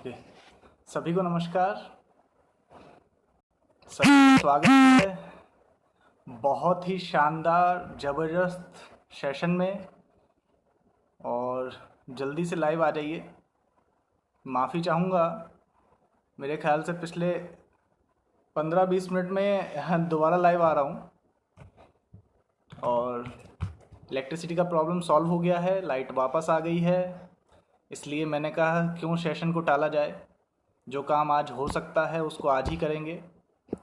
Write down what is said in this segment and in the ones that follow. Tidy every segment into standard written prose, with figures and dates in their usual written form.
Okay. सभी को नमस्कार। सभी का स्वागत है बहुत ही शानदार ज़बरदस्त सेशन में। और जल्दी से लाइव आ जाइए। माफ़ी चाहूँगा, मेरे ख्याल से पिछले 15-20 मिनट में दोबारा लाइव आ रहा हूँ और इलेक्ट्रिसिटी का प्रॉब्लम सॉल्व हो गया है, लाइट वापस आ गई है। इसलिए मैंने कहा क्यों सेशन को टाला जाए। जो काम आज हो सकता है उसको आज ही करेंगे,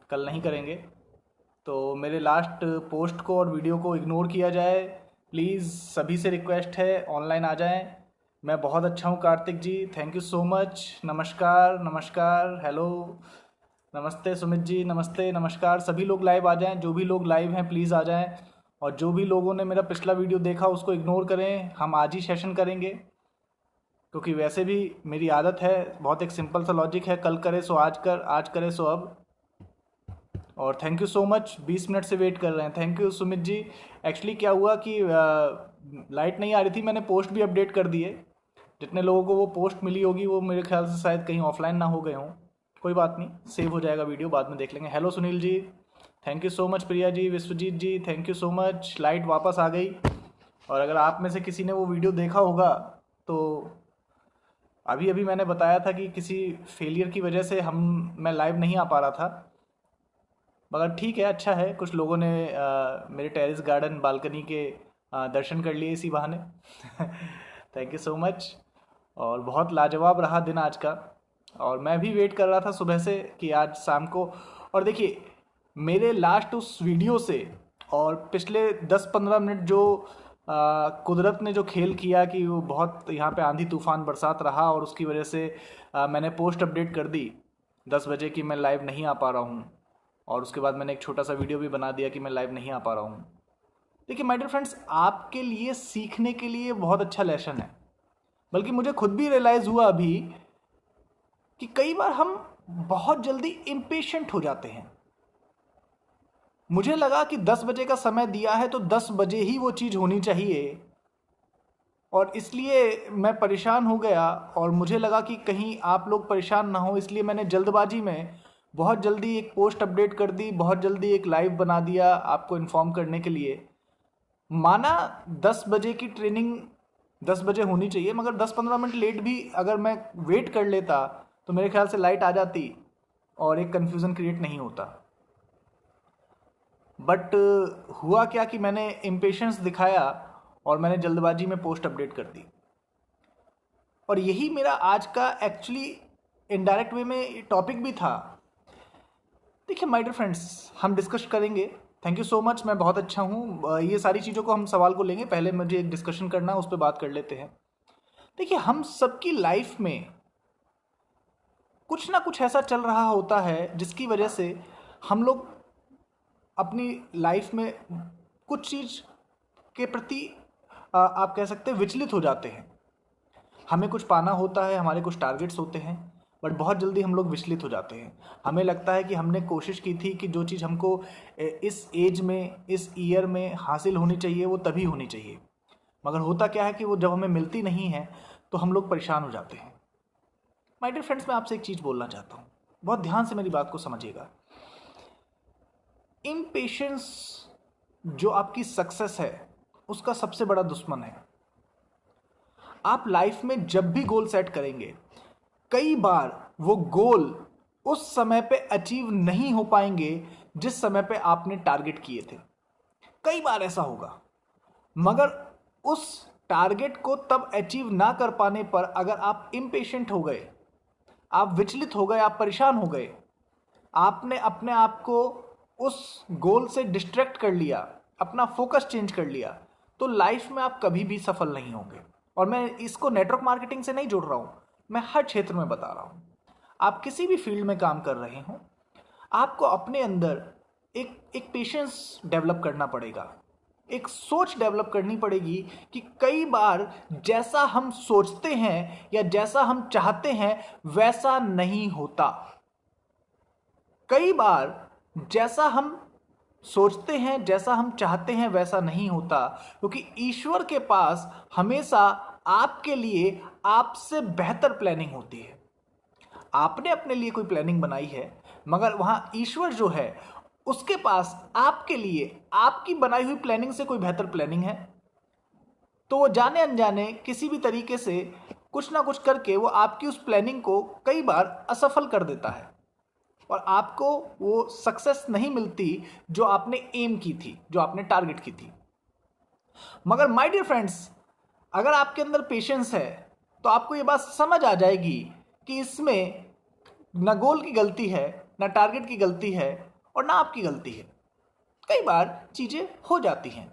कल नहीं करेंगे। तो मेरे लास्ट पोस्ट को और वीडियो को इग्नोर किया जाए प्लीज़। सभी से रिक्वेस्ट है ऑनलाइन आ जाएं। मैं बहुत अच्छा हूँ कार्तिक जी, थैंक यू सो मच। नमस्कार नमस्कार, हेलो, नमस्ते सुमित जी, नमस्ते नमस्कार। सभी लोग लाइव आ जाएं, जो भी लोग लाइव हैं प्लीज़ आ जाएं। और जो भी लोगों ने मेरा पिछला वीडियो देखा उसको इग्नोर करें, हम आज ही सेशन करेंगे क्योंकि वैसे भी मेरी आदत है। बहुत एक सिंपल सा लॉजिक है, कल करे सो आज कर, आज करे सो अब। और thank you so much, 20 minute से वेट कर रहे हैं, thank you Sumit ji. Actually क्या हुआ कि लाइट नहीं आ रही थी, मैंने पोस्ट भी अपडेट कर दिए। जितने लोगों को वो पोस्ट मिली होगी वो मेरे ख्याल से शायद कहीं ऑफलाइन ना हो गए हों। कोई बात नहीं, सेव हो जाएगा वीडियो, बाद में देख लेंगे। Hello Sunil ji, thank you so much. Priya ji, Vishwajeet ji, thank you so much. Light वापस आ गई। और अगर आप में से किसी ने वो वीडियो देखा होगा तो अभी अभी मैंने बताया था कि किसी फेलियर की वजह से मैं लाइव नहीं आ पा रहा था। मगर ठीक है, अच्छा है, कुछ लोगों ने मेरे टेरेस गार्डन बालकनी के दर्शन कर लिए इसी बहाने। Thank you so much. और बहुत लाजवाब रहा दिन आज का। और मैं भी वेट कर रहा था सुबह से कि आज शाम को। और देखिए, मेरे लास्ट उस वीडियो से और पिछले 10-15 मिनट जो कुदरत ने जो खेल किया कि वो बहुत यहाँ पे आंधी तूफान बरसात रहा और उसकी वजह से मैंने पोस्ट अपडेट कर दी 10 बजे कि मैं लाइव नहीं आ पा रहा हूँ। और उसके बाद मैंने एक छोटा सा वीडियो भी बना दिया कि मैं लाइव नहीं आ पा रहा हूँ। देखिए माय डियर फ्रेंड्स, आपके लिए सीखने के लिए बहुत अच्छा लेसन है। बल्कि मुझे खुद भी रियलाइज़ हुआ अभी कि कई बार हम बहुत जल्दी इम्पेशेंट हो जाते हैं। मुझे लगा कि 10 बजे का समय दिया है तो 10 बजे ही वो चीज़ होनी चाहिए, और इसलिए मैं परेशान हो गया। और मुझे लगा कि कहीं आप लोग परेशान ना हो, इसलिए मैंने जल्दबाजी में बहुत जल्दी एक पोस्ट अपडेट कर दी, बहुत जल्दी एक लाइव बना दिया आपको इन्फॉर्म करने के लिए। माना 10 बजे की ट्रेनिंग 10 बजे होनी चाहिए, मगर 10-15 मिनट लेट भी अगर मैं वेट कर लेता तो मेरे ख्याल से लाइट आ जाती और एक कन्फ्यूज़न क्रिएट नहीं होता। बट हुआ क्या कि मैंने इम्पेशेंस दिखाया और मैंने जल्दबाजी में पोस्ट अपडेट कर दी। और यही मेरा आज का एक्चुअली इनडायरेक्ट वे में टॉपिक भी था। देखिए माय डियर फ्रेंड्स, हम डिस्कस करेंगे। थैंक यू सो मच, मैं बहुत अच्छा हूँ। ये सारी चीज़ों को हम सवाल को लेंगे, पहले मुझे एक डिस्कशन करना है, उस पर बात कर लेते हैं। देखिए, हम सबकी लाइफ में कुछ ना कुछ ऐसा चल रहा होता है जिसकी वजह से हम लोग अपनी लाइफ में कुछ चीज़ के प्रति आप कह सकते हैं विचलित हो जाते हैं। हमें कुछ पाना होता है, हमारे कुछ टारगेट्स होते हैं, बट बहुत जल्दी हम लोग विचलित हो जाते हैं। हमें लगता है कि हमने कोशिश की थी कि जो चीज़ हमको इस एज में, इस ईयर में हासिल होनी चाहिए वो तभी होनी चाहिए, मगर होता क्या है कि वो जब हमें मिलती नहीं है तो हम लोग परेशान हो जाते हैं। माय डियर फ्रेंड्स, मैं आपसे एक चीज़ बोलना चाहता हूँ, बहुत ध्यान से मेरी बात को समझिएगा। इम्पेशेंस जो आपकी सक्सेस है उसका सबसे बड़ा दुश्मन है। आप लाइफ में जब भी गोल सेट करेंगे, कई बार वो गोल उस समय पे अचीव नहीं हो पाएंगे जिस समय पे आपने टारगेट किए थे। कई बार ऐसा होगा, मगर उस टारगेट को तब अचीव ना कर पाने पर अगर आप इम्पेशेंट हो गए, आप विचलित हो गए, आप परेशान हो गए, आपने अपने आप को उस गोल से डिस्ट्रैक्ट कर लिया, अपना फोकस चेंज कर लिया, तो लाइफ में आप कभी भी सफल नहीं होंगे। और मैं इसको नेटवर्क मार्केटिंग से नहीं जोड़ रहा हूँ, मैं हर क्षेत्र में बता रहा हूँ। आप किसी भी फील्ड में काम कर रहे हो, आपको अपने अंदर एक पेशेंस डेवलप करना पड़ेगा, एक सोच डेवलप करनी पड़ेगी कि कई बार जैसा हम सोचते हैं या जैसा हम चाहते हैं वैसा नहीं होता। कई बार जैसा हम सोचते हैं, जैसा हम चाहते हैं वैसा नहीं होता, क्योंकि ईश्वर के पास हमेशा आपके लिए आपसे बेहतर प्लानिंग होती है। आपने अपने लिए कोई प्लानिंग बनाई है, मगर वहाँ ईश्वर जो है उसके पास आपके लिए आपकी बनाई हुई प्लानिंग से कोई बेहतर प्लानिंग है, तो वो जाने अनजाने किसी भी तरीके से कुछ ना कुछ करके वो आपकी उस प्लानिंग को कई बार असफल कर देता है और आपको वो सक्सेस नहीं मिलती जो आपने एम की थी, जो आपने टारगेट की थी। मगर माय डियर फ्रेंड्स, अगर आपके अंदर पेशेंस है तो आपको ये बात समझ आ जाएगी कि इसमें ना गोल की गलती है, ना टारगेट की गलती है और ना आपकी गलती है। कई बार चीज़ें हो जाती हैं,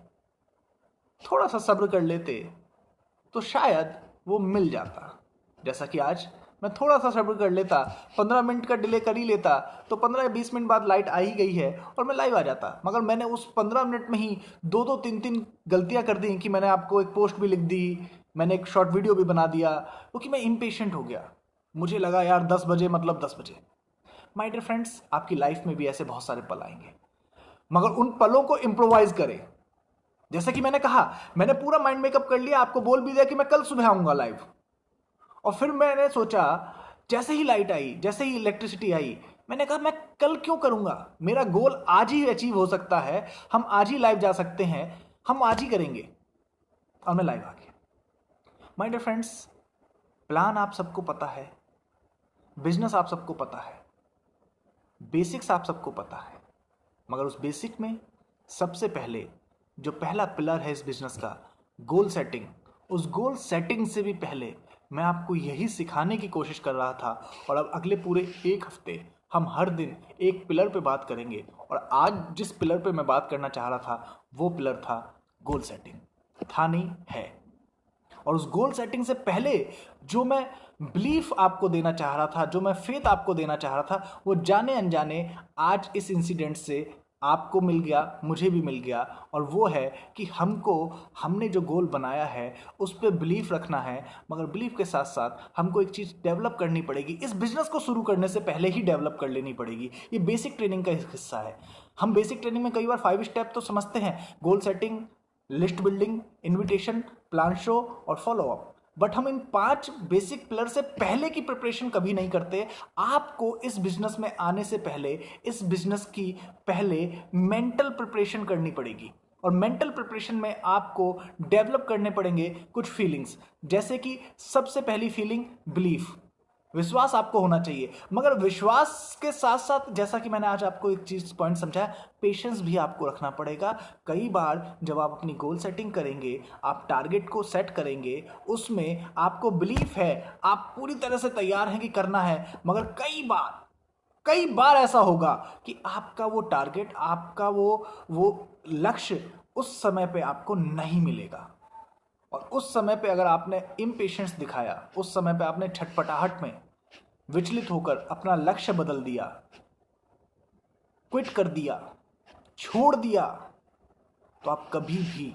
थोड़ा सा सब्र कर लेते तो शायद वो मिल जाता। जैसा कि आज मैं थोड़ा सा सब्र कर लेता, 15 मिनट का डिले कर ही लेता, तो 15 या 20 मिनट बाद लाइट आ ही गई है और मैं लाइव आ जाता। मगर मैंने उस 15 मिनट में ही दो दो तीन तीन गलतियां कर दी कि मैंने आपको एक पोस्ट भी लिख दी, मैंने एक शॉर्ट वीडियो भी बना दिया, क्योंकि मैं इम्पेशेंट हो गया। मुझे लगा यार 10 बजे मतलब 10 बजे। माय डियर फ्रेंड्स, आपकी लाइफ में भी ऐसे बहुत सारे पल आएंगे, मगर उन पलों को इम्प्रोवाइज करें। जैसा कि मैंने कहा, मैंने पूरा माइंड मेकअप कर लिया, आपको बोल भी दिया कि मैं कल सुबह आऊंगा लाइव, और फिर मैंने सोचा जैसे ही लाइट आई, जैसे ही इलेक्ट्रिसिटी आई, मैंने कहा मैं कल क्यों करूंगा, मेरा गोल आज ही अचीव हो सकता है, हम आज ही लाइव जा सकते हैं, हम आज ही करेंगे। और मैं लाइव आ गया। माय डियर फ्रेंड्स, प्लान आप सबको पता है, बिजनेस आप सबको पता है, बेसिक्स आप सबको पता है, मगर उस बेसिक में सबसे पहले जो पहला पिलर है इस बिजनेस का, गोल सेटिंग, उस गोल सेटिंग से भी पहले मैं आपको यही सिखाने की कोशिश कर रहा था। और अब अगले पूरे एक हफ्ते हम हर दिन एक पिलर पे बात करेंगे। और आज जिस पिलर पे मैं बात करना चाह रहा था वो पिलर था गोल सेटिंग। था नहीं, है। और उस गोल सेटिंग से पहले जो मैं बिलीफ आपको देना चाह रहा था, जो मैं फेथ आपको देना चाह रहा था, वो जाने अनजाने आज इस इंसिडेंट से आपको मिल गया, मुझे भी मिल गया। और वो है कि हमने जो गोल बनाया है उस पर बिलीफ रखना है, मगर बिलीफ के साथ साथ हमको एक चीज़ डेवलप करनी पड़ेगी। इस बिजनेस को शुरू करने से पहले ही डेवलप कर लेनी पड़ेगी। ये बेसिक ट्रेनिंग का हिस्सा है। हम बेसिक ट्रेनिंग में कई बार 5 स्टेप तो समझते हैं, goal setting, list building, invitation, plan show और फॉलो अप, बट हम इन 5 बेसिक पिलर से पहले की प्रिपरेशन कभी नहीं करते। आपको इस बिजनेस में आने से पहले, इस बिजनेस की पहले मेंटल प्रिपरेशन करनी पड़ेगी। और मेंटल प्रिपरेशन में आपको डेवलप करने पड़ेंगे कुछ फीलिंग्स, जैसे कि सबसे पहली फीलिंग बिलीफ, विश्वास आपको होना चाहिए। मगर विश्वास के साथ साथ, जैसा कि मैंने आज आपको एक चीज पॉइंट समझाया, पेशेंस भी आपको रखना पड़ेगा। कई बार जब आप अपनी गोल सेटिंग करेंगे, आप टारगेट को सेट करेंगे, उसमें आपको बिलीफ है, आप पूरी तरह से तैयार हैं कि करना है, मगर कई बार ऐसा होगा कि आपका वो टारगेट, आपका वो लक्ष्य उस समय पे आपको नहीं मिलेगा। और उस समय पे अगर आपने इम्पेशेंस दिखाया, उस समय पे आपने छटपटाहट में विचलित होकर अपना लक्ष्य बदल दिया, क्विट कर दिया, छोड़ दिया, तो आप कभी भी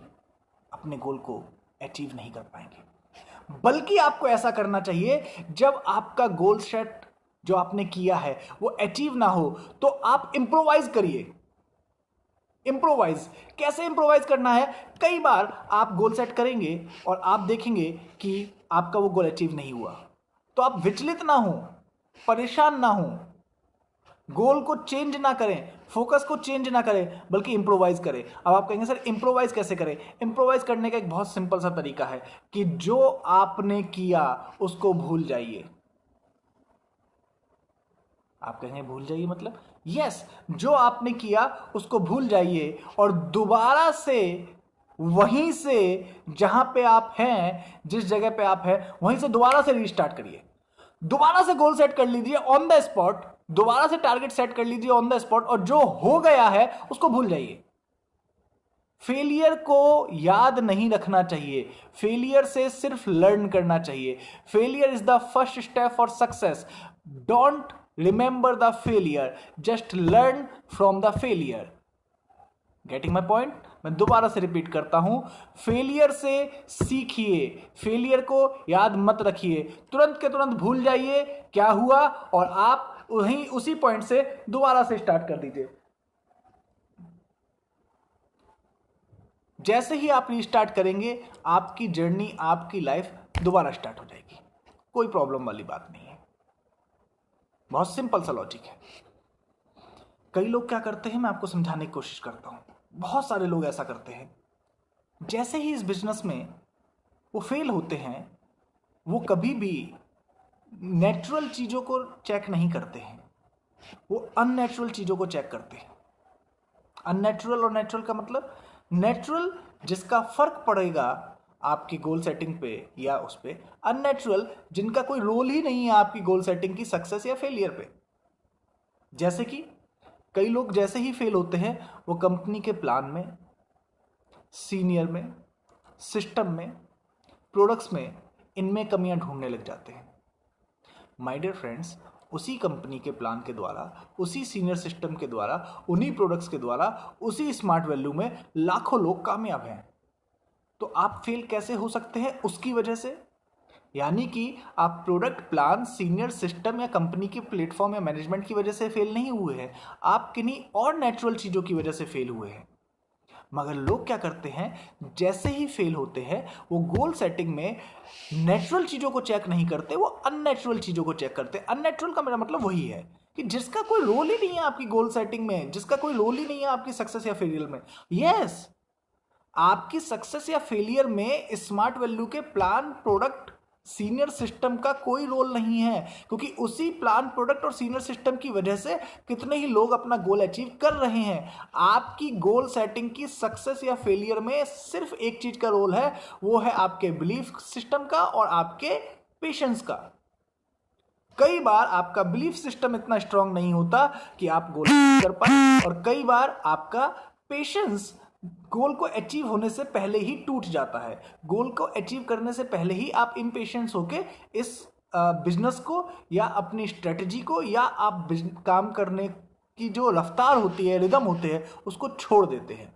अपने गोल को अचीव नहीं कर पाएंगे। बल्कि आपको ऐसा करना चाहिए, जब आपका गोल सेट जो आपने किया है वो अचीव ना हो तो आप इंप्रोवाइज करिए। इंप्रोवाइज कैसे इंप्रोवाइज करना है? कई बार आप गोल सेट करेंगे और आप देखेंगे कि आपका वो गोल अचीव नहीं हुआ, तो आप विचलित ना हो, परेशान ना हो, गोल को चेंज ना करें, फोकस को चेंज ना करें, बल्कि इंप्रोवाइज करें। अब आप कहेंगे सर इंप्रोवाइज कैसे करें? इंप्रोवाइज करने का एक बहुत सिंपल सा तरीका है कि जो आपने किया उसको भूल जाइए। आप कहेंगे भूल जाइए मतलब? यस, जो आपने किया उसको भूल जाइए और दोबारा से वहीं से जहां पे आप हैं, जिस जगह पे आप हैं, वहीं से दोबारा से रीस्टार्ट करिए। दोबारा से गोल सेट कर लीजिए ऑन द स्पॉट, दोबारा से टारगेट सेट कर लीजिए ऑन द स्पॉट, और जो हो गया है उसको भूल जाइए। फेलियर को याद नहीं रखना चाहिए, फेलियर से सिर्फ लर्न करना चाहिए। Failure is the first step for success. Don't remember the failure, just learn from the failure. Getting my point? मैं दोबारा से रिपीट करता हूं, फेलियर से सीखिए, फेलियर को याद मत रखिए, तुरंत के तुरंत भूल जाइए क्या हुआ और आप वहीं उसी पॉइंट से दोबारा से स्टार्ट कर दीजिए। जैसे ही आप रीस्टार्ट करेंगे, आपकी जर्नी, आपकी लाइफ दोबारा स्टार्ट हो जाएगी। कोई प्रॉब्लम वाली बात नहीं है। बहुत सिंपल सा लॉजिक है। कई लोग क्या करते हैं, मैं आपको समझाने की कोशिश करता हूं। बहुत सारे लोग ऐसा करते हैं, जैसे ही इस बिजनेस में वो फेल होते हैं, वो कभी भी नेचुरल चीजों को चेक नहीं करते हैं, वो अननेचुरल चीजों को चेक करते हैं। अननेचुरल और नेचुरल का मतलब, नेचुरल जिसका फर्क पड़ेगा आपकी गोल सेटिंग पे या उस पे, अननेचुरल जिनका कोई रोल ही नहीं है आपकी गोल सेटिंग की सक्सेस या फेलियर पे। जैसे कि कई लोग जैसे ही फेल होते हैं, वो कंपनी के प्लान में, सीनियर में, सिस्टम में, प्रोडक्ट्स में, इनमें कमियां ढूंढने लग जाते हैं। माय डियर फ्रेंड्स, उसी कंपनी के प्लान के द्वारा, उसी सीनियर सिस्टम के द्वारा, उन्हीं प्रोडक्ट्स के द्वारा, उसी स्मार्ट वैल्यू में लाखों लोग कामयाब हैं। तो आप फेल कैसे हो सकते हैं? उसकी वजह से। यानी कि आप प्रोडक्ट, प्लान, सीनियर सिस्टम या कंपनी के प्लेटफॉर्म या मैनेजमेंट की वजह से फेल नहीं हुए हैं, आप किन्हीं और नेचुरल चीज़ों की वजह से फेल हुए हैं। मगर लोग क्या करते हैं, जैसे ही फेल होते हैं, वो गोल सेटिंग में नेचुरल चीज़ों को चेक नहीं करते, वो अननेचुरल चीज़ों को चेक करते हैं। अननेचुरल का मेरा मतलब वही है कि जिसका कोई रोल ही नहीं है आपकी गोल सेटिंग में, जिसका कोई रोल ही नहीं है आपकी सक्सेस या फेलियर में। यस, आपकी सक्सेस या फेलियर में स्मार्ट वैल्यू के प्लान, प्रोडक्ट, सीनियर सिस्टम का कोई रोल नहीं है, क्योंकि उसी प्लान, प्रोडक्ट और सीनियर सिस्टम की वजह से कितने ही लोग अपना गोल अचीव कर रहे हैं। आपकी गोल सेटिंग की सक्सेस या फेलियर में सिर्फ एक चीज का रोल है, वो है आपके बिलीफ सिस्टम का और आपके पेशेंस का। कई बार आपका बिलीफ सिस्टम इतना स्ट्रांग नहीं होता कि आप गोल कर पाए, और कई बार आपका पेशेंस गोल को अचीव होने से पहले ही टूट जाता है। गोल को अचीव करने से पहले ही आप इम्पेशेंस होके इस बिजनेस को या अपनी स्ट्रेटजी को या आप काम करने की जो रफ्तार होती है, रिदम होते हैं, उसको छोड़ देते हैं।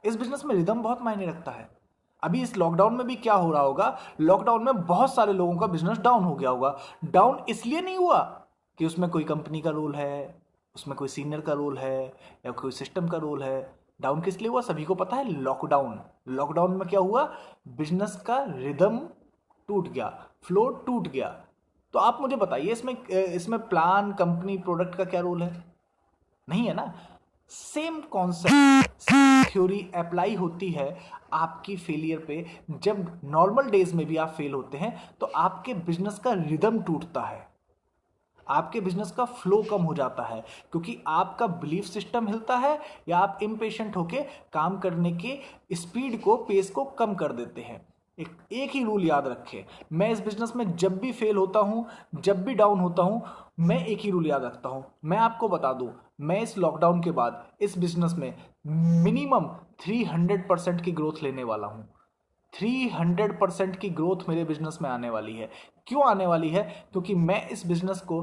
इस बिजनेस में रिदम बहुत मायने रखता है। अभी इस लॉकडाउन में भी क्या हो रहा होगा, लॉकडाउन में बहुत सारे लोगों का बिजनेस डाउन हो गया होगा। डाउन इसलिए नहीं हुआ कि उसमें कोई कंपनी का रोल है, उसमें कोई सीनियर का रोल है या कोई सिस्टम का रोल है। डाउन किस लिए हुआ सभी को पता है, लॉकडाउन। लॉकडाउन में क्या हुआ, बिजनेस का रिदम टूट गया, फ्लो टूट गया। तो आप मुझे बताइए, इसमें प्लान, कंपनी, प्रोडक्ट का क्या रोल है? नहीं है ना। सेम कॉन्सेप्ट, थ्योरी अप्लाई होती है आपकी फेलियर पे। जब नॉर्मल डेज में भी आप फेल होते हैं तो आपके बिजनेस का रिदम टूटता है, आपके बिजनेस का फ्लो कम हो जाता है, क्योंकि आपका बिलीफ सिस्टम हिलता है या आप इम्पेशेंट होके काम करने के स्पीड को, पेस को कम कर देते हैं। एक ही रूल याद रखें, मैं इस बिजनेस में जब भी फेल होता हूं, जब भी डाउन होता हूं, मैं एक ही रूल याद रखता हूं। मैं आपको बता दूं, मैं इस लॉकडाउन के बाद इस बिजनेस में मिनिमम 300% की ग्रोथ लेने वाला हूं। 300% की ग्रोथ मेरे बिजनेस में आने वाली है। क्यों आने वाली है? क्योंकि मैं इस बिजनेस को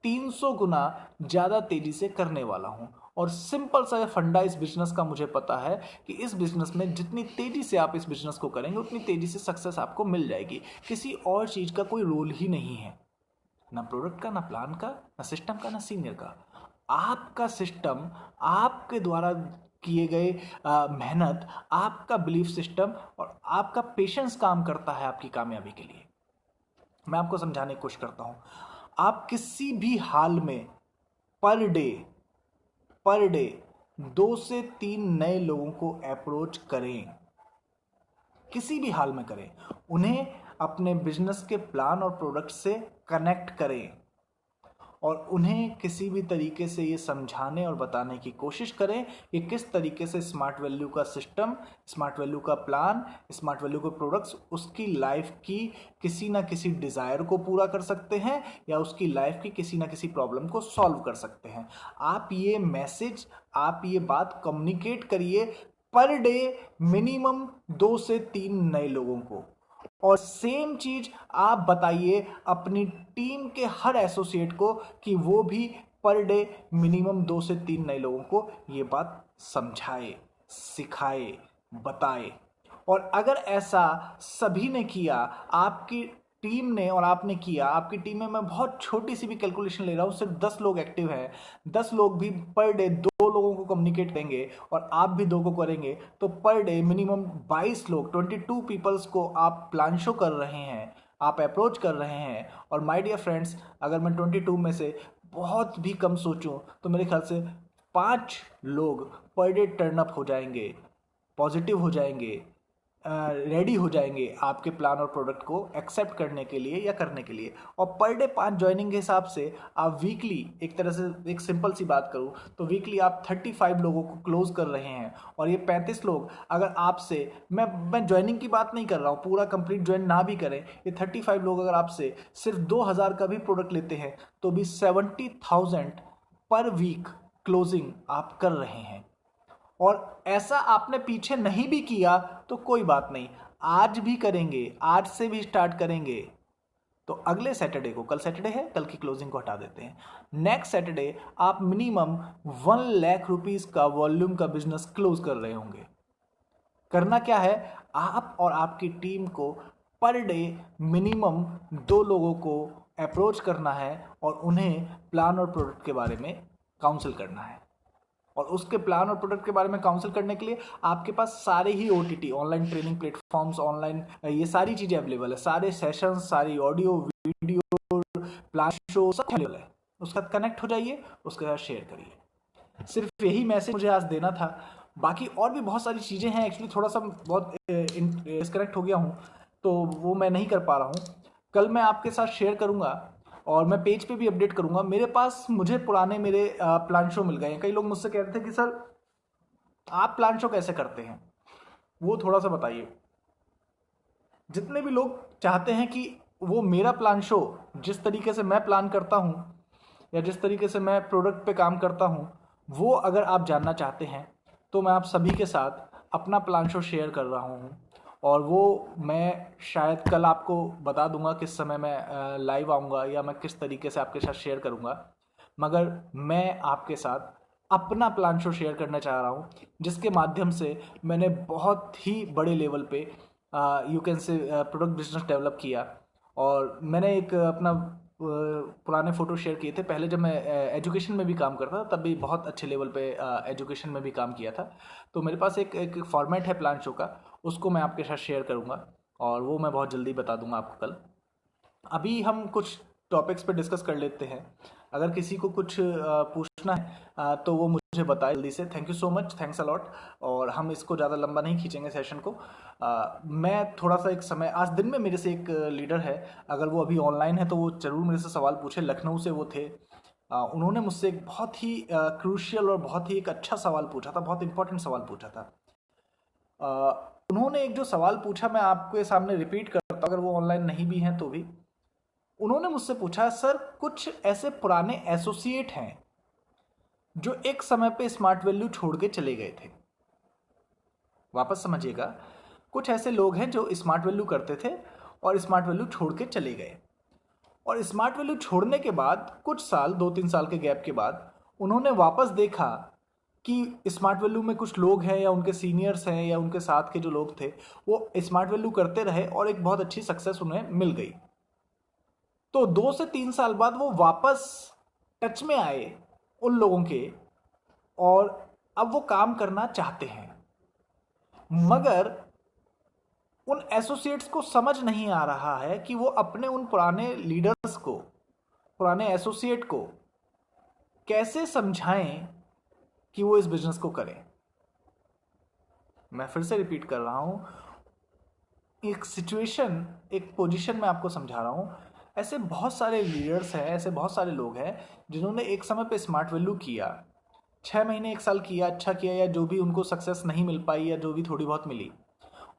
300 गुना ज़्यादा तेजी से करने वाला हूं। और सिंपल सा फंडा इस बिजनेस का मुझे पता है कि इस बिजनेस में जितनी तेजी से आप इस बिजनेस को करेंगे, उतनी तेजी से सक्सेस आपको मिल जाएगी। किसी और चीज़ का कोई रोल ही नहीं है, ना प्रोडक्ट का, ना प्लान का, ना सिस्टम का, ना सीनियर का। आपका सिस्टम, आपके द्वारा किए गए मेहनत, आपका बिलीफ सिस्टम और आपका पेशेंस काम करता है आपकी कामयाबी के लिए। मैं आपको समझाने की कोशिश करता हूं। आप किसी भी हाल में पर डे 2 से 3 नए लोगों को अप्रोच करें, किसी भी हाल में करें। उन्हें अपने बिजनेस के प्लान और प्रोडक्ट से कनेक्ट करें और उन्हें किसी भी तरीके से ये समझाने और बताने की कोशिश करें कि किस तरीके से स्मार्ट वैल्यू का सिस्टम, स्मार्ट वैल्यू का प्लान, स्मार्ट वैल्यू के प्रोडक्ट्स उसकी लाइफ की किसी ना किसी डिज़ायर को पूरा कर सकते हैं या उसकी लाइफ की किसी ना किसी प्रॉब्लम को सॉल्व कर सकते हैं। आप ये मैसेज, आप ये बात कम्युनिकेट करिए पर डे मिनिमम 2 से 3 नए लोगों को। और सेम चीज आप बताइए अपनी टीम के हर एसोसिएट को कि वो भी पर डे मिनिमम 2 से 3 नए लोगों को ये बात समझाए, सिखाए, बताए। और अगर ऐसा सभी ने किया, आपकी टीम ने और आपने किया, आपकी टीम में मैं बहुत छोटी सी भी कैलकुलेशन ले रहा हूँ, सिर्फ 10 लोग एक्टिव हैं, 10 लोग भी पर डे 2 लोगों को कम्युनिकेट करेंगे और आप भी 2 को करेंगे, तो पर डे मिनिमम 22 लोग, 22 पीपल्स को आप प्लान शो कर रहे हैं, आप अप्रोच कर रहे हैं। और माय डियर फ्रेंड्स, अगर मैं 22 में से बहुत भी कम सोचूं तो मेरे ख्याल से 5 लोग पर डे टर्न अप हो जाएंगे, पॉजिटिव हो जाएंगे, रेडी हो जाएंगे आपके प्लान और प्रोडक्ट को एक्सेप्ट करने के लिए या करने के लिए। और पर डे 5 ज्वाइनिंग के हिसाब से आप वीकली, एक तरह से एक सिंपल सी बात करूं तो वीकली आप 35 लोगों को क्लोज कर रहे हैं। और ये 35 लोग अगर आपसे, मैं ज्वाइनिंग की बात नहीं कर रहा हूँ, पूरा कंप्लीट ज्वाइन ना भी करें, ये 35 लोग अगर आपसे सिर्फ 2000 का भी प्रोडक्ट लेते हैं तो भी 70,000 पर वीक क्लोजिंग आप कर रहे हैं। और ऐसा आपने पीछे नहीं भी किया तो कोई बात नहीं, आज भी करेंगे, आज से भी स्टार्ट करेंगे तो अगले सैटरडे को, कल सैटरडे है, कल की क्लोजिंग को हटा देते हैं, नेक्स्ट सैटरडे आप मिनिमम 1 लाख रुपीस का वॉल्यूम का बिजनेस क्लोज कर रहे होंगे। करना क्या है, आप और आपकी टीम को पर डे मिनिमम 2 लोगों को अप्रोच करना है और उन्हें प्लान और प्रोडक्ट के बारे में काउंसिल करना है। और उसके प्लान और प्रोडक्ट के बारे में काउंसिल करने के लिए आपके पास सारे ही OTT, online training platforms, online ये सारी चीज़ें अवेलेबल है, सारे सेशंस, सारी ऑडियो वीडियो, प्लान शो सब अवेलेबल है। उसके साथ कनेक्ट हो जाइए, उसके साथ शेयर करिए। सिर्फ यही मैसेज मुझे आज देना था। बाकी और भी बहुत सारी चीज़ें हैं, एक्चुअली थोड़ा सा बहुत डिस्कनेक्ट हो गया हूँ तो वो मैं नहीं कर पा रहा हूँ। कल मैं आपके साथ शेयर करूँगा और मैं पेज पे भी अपडेट करूंगा। मेरे पास मुझे पुराने मेरे प्लान शो मिल गए हैं। कई लोग मुझसे कह रहे थे कि सर आप प्लान शो कैसे करते हैं, वो थोड़ा सा बताइए। जितने भी लोग चाहते हैं कि वो मेरा प्लान शो, जिस तरीके से मैं प्लान करता हूँ या जिस तरीके से मैं प्रोडक्ट पे काम करता हूँ, वो अगर आप जानना चाहते हैं तो मैं आप सभी के साथ अपना प्लान शो शेयर कर रहा हूँ। और वो मैं शायद कल आपको बता दूंगा किस समय मैं लाइव आऊँगा या मैं किस तरीके से आपके साथ शेयर करूँगा। मगर मैं आपके साथ अपना प्लान शो शेयर करना चाह रहा हूँ, जिसके माध्यम से मैंने बहुत ही बड़े लेवल पे you can say product business develop किया। और मैंने एक अपना पुराने फ़ोटो शेयर किए थे। पहले जब मैं एजुकेशन में भी काम करता था तब भी बहुत अच्छे लेवल पे एजुकेशन में भी काम किया था। तो मेरे पास एक फॉर्मेट है प्लान शो का, उसको मैं आपके साथ शेयर करूँगा और वो मैं बहुत जल्दी बता दूंगा आपको कल। अभी हम कुछ टॉपिक्स पे डिस्कस कर लेते हैं। अगर किसी को कुछ पूछना है तो वो मुझे बताए जल्दी से। Thank you so much, thanks a lot. और हम इसको ज़्यादा लंबा नहीं खींचेंगे सेशन को। मैं थोड़ा सा एक समय, आज दिन में मेरे से एक लीडर है, अगर वो अभी ऑनलाइन है तो वो ज़रूर मेरे से सवाल पूछे। लखनऊ से वो थे। उन्होंने मुझसे एक बहुत ही क्रूशियल और बहुत ही एक अच्छा सवाल पूछा था, बहुत इंपॉर्टेंट सवाल पूछा था। उन्होंने एक जो सवाल पूछा मैं आपके सामने रिपीट करता हूँ, अगर वो ऑनलाइन नहीं भी हैं तो भी। उन्होंने मुझसे पूछा, सर कुछ ऐसे पुराने एसोसिएट हैं जो एक समय पे स्मार्ट वैल्यू छोड़ के चले गए थे। वापस समझिएगा, कुछ ऐसे लोग हैं जो स्मार्ट वैल्यू करते थे और स्मार्ट वैल्यू छोड़ के चले गए। और स्मार्ट वैल्यू छोड़ने के बाद कुछ साल, 2-3 साल के गैप के बाद उन्होंने वापस देखा कि स्मार्ट वैल्यू में कुछ लोग हैं या उनके सीनियर्स हैं या उनके साथ के जो लोग थे वो स्मार्ट वैल्यू करते रहे और एक बहुत अच्छी सक्सेस उन्हें मिल गई। तो 2 से 3 साल बाद वो वापस टच में आए उन लोगों के और अब वो काम करना चाहते हैं। मगर उन एसोसिएट्स को समझ नहीं आ रहा है कि वो अपने उन पुराने लीडर्स को, पुराने एसोसिएट को कैसे समझाएं कि वो इस बिजनेस को करें। मैं फिर से रिपीट कर रहा हूं, एक सिचुएशन, एक पोजीशन में आपको समझा रहा हूं। ऐसे बहुत सारे लीडर्स हैं, ऐसे बहुत सारे लोग हैं जिन्होंने एक समय पे स्मार्ट वैल्यू किया, 6 महीने 1 साल किया, अच्छा किया, या जो भी उनको सक्सेस नहीं मिल पाई या जो भी थोड़ी बहुत मिली,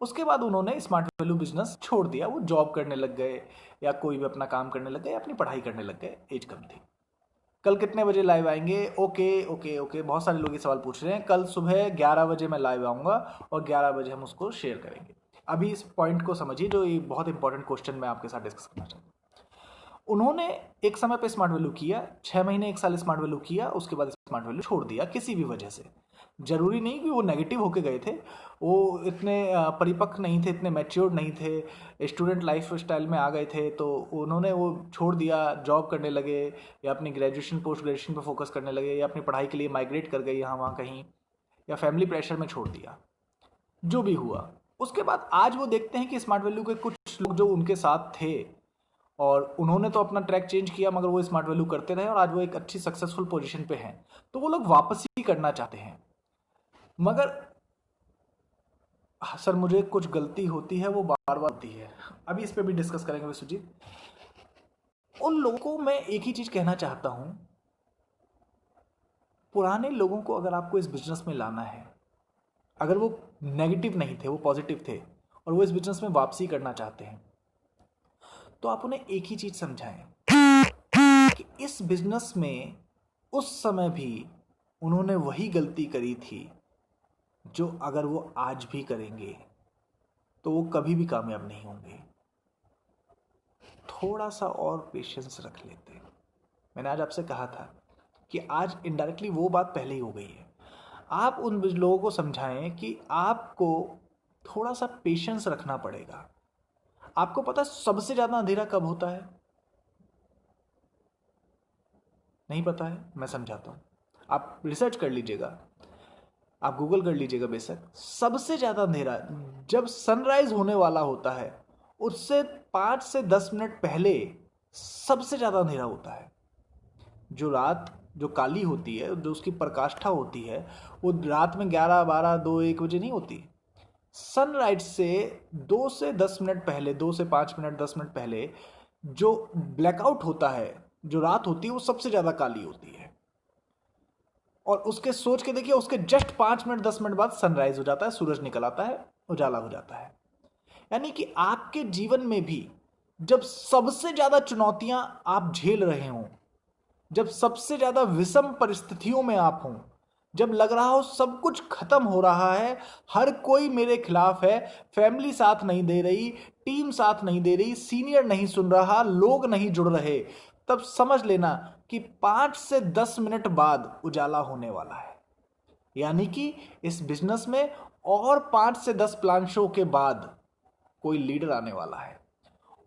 उसके बाद उन्होंने स्मार्ट वैल्यू बिजनेस छोड़ दिया। वो जॉब करने लग गए या कोई भी अपना काम करने लग गए, अपनी पढ़ाई करने लग गए, एज कम थी। कल कितने बजे लाइव आएंगे? ओके ओके ओके, बहुत सारे लोग ये सवाल पूछ रहे हैं। कल सुबह 11 बजे मैं लाइव आऊँगा और 11 बजे हम उसको शेयर करेंगे। अभी इस पॉइंट को समझिए, जो ये बहुत इंपॉर्टेंट क्वेश्चन मैं आपके साथ डिस्कस करना चाहता हूँ। उन्होंने एक समय पे स्मार्ट वैल्यू किया, 6 महीने 1 साल स्मार्ट वैल्यू किया, उसके बाद स्मार्ट वैल्यू छोड़ दिया किसी भी वजह से। जरूरी नहीं कि वो नेगेटिव होके गए थे, वो इतने परिपक्व नहीं थे, इतने मैच्योर्ड नहीं थे, स्टूडेंट लाइफ स्टाइल में आ गए थे, तो उन्होंने वो छोड़ दिया, जॉब करने लगे या अपनी ग्रेजुएशन पोस्ट ग्रेजुएशन पे फोकस करने लगे या अपनी पढ़ाई के लिए माइग्रेट कर गए यहाँ वहाँ कहीं, या फैमिली प्रेशर में छोड़ दिया, जो भी हुआ। उसके बाद आज वो देखते हैं कि स्मार्ट वैल्यू के कुछ लोग जो उनके साथ थे और उन्होंने तो अपना ट्रैक चेंज किया, मगर वो स्मार्ट वैल्यू करते रहे और आज वो एक अच्छी सक्सेसफुल पोजीशन पे हैं। तो वो लोग वापस ही करना चाहते हैं, मगर सर मुझे कुछ गलती होती है, वो बार बार होती है। अभी इस पे भी डिस्कस करेंगे विश्वजीत। उन लोगों को मैं एक ही चीज कहना चाहता हूं, पुराने लोगों को अगर आपको इस बिजनेस में लाना है, अगर वो नेगेटिव नहीं थे, वो पॉजिटिव थे और वो इस बिजनेस में वापसी करना चाहते हैं, तो आप उन्हें एक ही चीज समझाएं कि इस बिजनेस में उस समय भी उन्होंने वही गलती करी थी जो अगर वो आज भी करेंगे तो वो कभी भी कामयाब नहीं होंगे। थोड़ा सा और पेशेंस रख लेते। मैंने आज आपसे कहा था कि आज इनडायरेक्टली वो बात पहले ही हो गई है। आप उन लोगों को समझाएं कि आपको थोड़ा सा पेशेंस रखना पड़ेगा। आपको पता है सबसे ज्यादा अंधेरा कब होता है? नहीं पता है? मैं समझाता हूं, आप रिसर्च कर लीजिएगा, आप गूगल कर लीजिएगा बेशक। सबसे ज्यादा अंधेरा जब सनराइज होने वाला होता है, उससे 5 से 10 मिनट पहले सबसे ज्यादा अंधेरा होता है। जो रात जो काली होती है, जो उसकी प्रकाष्ठा होती है, वो रात में 11, 12, 2, 1 बजे नहीं होती। सनराइज से 2 से 10 मिनट पहले, 2 से 5 मिनट, 10 मिनट पहले जो ब्लैकआउट होता है, जो रात होती है, वो सबसे ज्यादा काली होती है। और उसके सोच के देखिए, उसके जस्ट 5 मिनट 10 मिनट बाद सनराइज हो जाता है, सूरज निकल आता है, उजाला हो जाता है। यानी कि आपके जीवन में भी जब सबसे ज्यादा चुनौतियां आप झेल रहे हों, जब सबसे ज्यादा विषम परिस्थितियों में आप हों, जब लग रहा हो सब कुछ खत्म हो रहा है, हर कोई मेरे खिलाफ है, फैमिली साथ नहीं दे रही, टीम साथ नहीं दे रही, सीनियर नहीं सुन रहा, लोग नहीं जुड़ रहे, तब समझ लेना कि 5 से 10 मिनट बाद उजाला होने वाला है। यानी कि इस बिजनेस में और 5 से 10 प्लान शो के बाद कोई लीडर आने वाला है,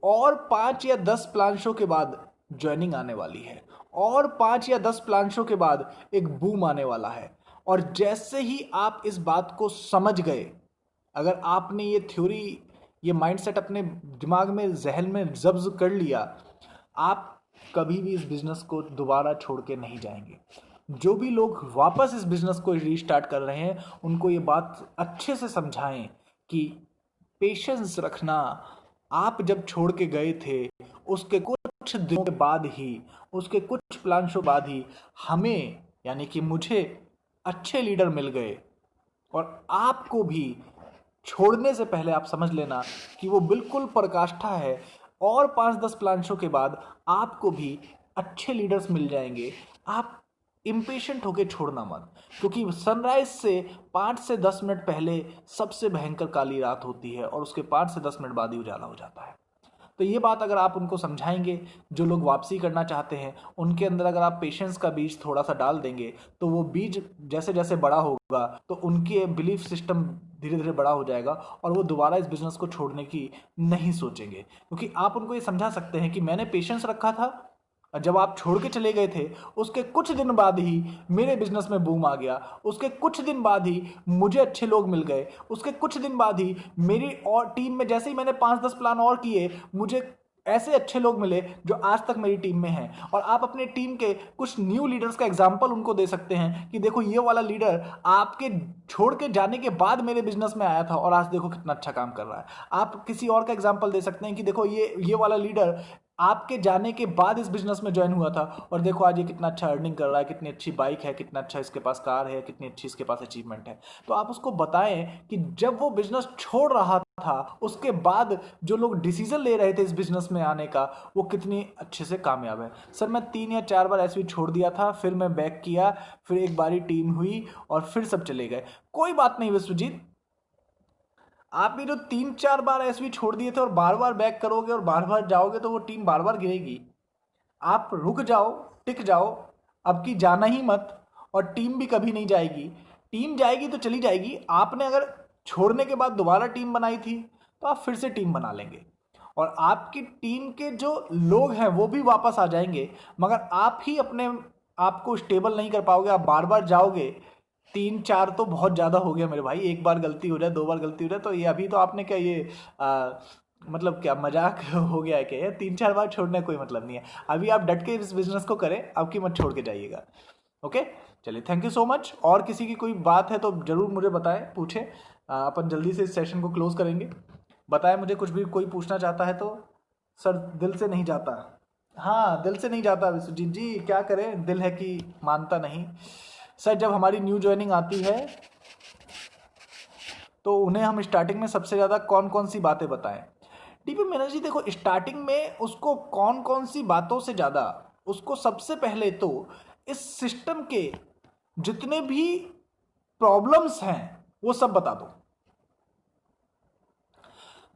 और 5 या 10 प्लान शो के बाद ज्वाइनिंग आने वाली है, और 5 या 10 प्लान शो के बाद एक बूम आने वाला है। और जैसे ही आप इस बात को समझ गए, अगर आपने ये थ्योरी, ये माइंडसेट अपने दिमाग में, जहन में जब्त कर लिया, आप कभी भी इस बिजनेस को दोबारा छोड़ के नहीं जाएंगे। जो भी लोग वापस इस बिजनेस को रीस्टार्ट कर रहे हैं, उनको ये बात अच्छे से समझाएं कि पेशेंस रखना। आप जब छोड़ के गए थे, उसके कुछ दिनों के बाद ही, उसके कुछ प्लान शो बाद ही हमें, यानी कि मुझे, अच्छे लीडर मिल गए। और आपको भी छोड़ने से पहले आप समझ लेना कि वो बिल्कुल पराकाष्ठा है, और 5-10 प्लान शो के बाद आपको भी अच्छे लीडर्स मिल जाएंगे। आप इम्पेशेंट होके छोड़ना मत, क्योंकि सनराइज से 5 से 10 मिनट पहले सबसे भयंकर काली रात होती है और उसके 5 से 10 मिनट बाद ही उजाला हो जाता है। तो ये बात अगर आप उनको समझाएंगे, जो लोग वापसी करना चाहते हैं, उनके अंदर अगर आप पेशेंस का बीज थोड़ा सा डाल देंगे, तो वो बीज जैसे जैसे बड़ा होगा तो उनके बिलीफ सिस्टम धीरे धीरे बड़ा हो जाएगा और वो दोबारा इस बिजनेस को छोड़ने की नहीं सोचेंगे। क्योंकि आप उनको ये समझा सकते हैं कि मैंने पेशेंस रखा था, जब आप छोड़ के चले गए थे, उसके कुछ दिन बाद ही मेरे बिजनेस में बूम आ गया, उसके कुछ दिन बाद ही मुझे अच्छे लोग मिल गए, उसके कुछ दिन बाद ही मेरी और टीम में जैसे ही मैंने 5-10 प्लान और किए, मुझे ऐसे अच्छे लोग मिले जो आज तक मेरी टीम में हैं। और आप अपने टीम के कुछ न्यू लीडर्स का एग्जांपल उनको दे सकते हैं कि देखो ये वाला लीडर आपके छोड़ के जाने के बाद मेरे बिजनेस में आया था और आज देखो कितना अच्छा काम कर रहा है। आप किसी और का एग्जांपल दे सकते हैं कि देखो ये वाला लीडर आपके जाने के बाद इस बिजनेस में ज्वाइन हुआ था और देखो आज ये कितना अच्छा अर्निंग कर रहा है, कितनी अच्छी बाइक है, कितना अच्छा इसके पास कार है, कितनी अच्छी इसके पास अचीवमेंट है। तो आप उसको बताएं कि जब वो बिजनेस छोड़ रहा था, उसके बाद जो लोग डिसीजन ले रहे थे इस बिजनेस में आने का, वो कितनी अच्छे से कामयाब है। सर मैं 3 या 4 बार ऐसे ही छोड़ दिया था, फिर मैं बैक किया, फिर एक बारी टीम हुई और फिर सब चले गए। कोई बात नहीं विश्वजीत, आप भी जो 3-4 बार ऐसे भी छोड़ दिए थे और बार बार बैक करोगे और बार बार जाओगे तो वो टीम बार बार गिरेगी। आप रुक जाओ, टिक जाओ, अब की जाना ही मत, और टीम भी कभी नहीं जाएगी। टीम जाएगी तो चली जाएगी, आपने अगर छोड़ने के बाद दोबारा टीम बनाई थी तो आप फिर से टीम बना लेंगे और आपकी टीम के जो लोग हैं वो भी वापस आ जाएंगे, मगर आप ही अपने आप को स्टेबल नहीं कर पाओगे। आप बार बार जाओगे, 3-4 तो बहुत ज़्यादा हो गया मेरे भाई। एक बार गलती हो जाए, 2 बार गलती हो जाए तो ये, अभी तो आपने क्या ये मतलब क्या मजाक हो गया है क्या? 3-4 बार छोड़ने का कोई मतलब नहीं है। अभी आप डट के इस बिजनेस को करें, आपकी मत छोड़ के जाइएगा। ओके, चलिए, थैंक यू सो मच। और किसी की कोई बात है तो जरूर मुझे बताएं, पूछें। अपन जल्दी से इस सेशन को क्लोज करेंगे। बताएं मुझे, कुछ भी कोई पूछना चाहता है तो। सर दिल से नहीं जाता। हाँ, दिल से नहीं जाता विश्वजीत जी, क्या करें, दिल है कि मानता नहीं। सर जब हमारी न्यू ज्वाइनिंग आती है तो उन्हें हम स्टार्टिंग में सबसे ज़्यादा कौन कौन सी बातें बताएं? डीपी मीना जी देखो, स्टार्टिंग में उसको कौन कौन सी बातों से ज़्यादा, उसको सबसे पहले तो इस सिस्टम के जितने भी प्रॉब्लम्स हैं वो सब बता दो।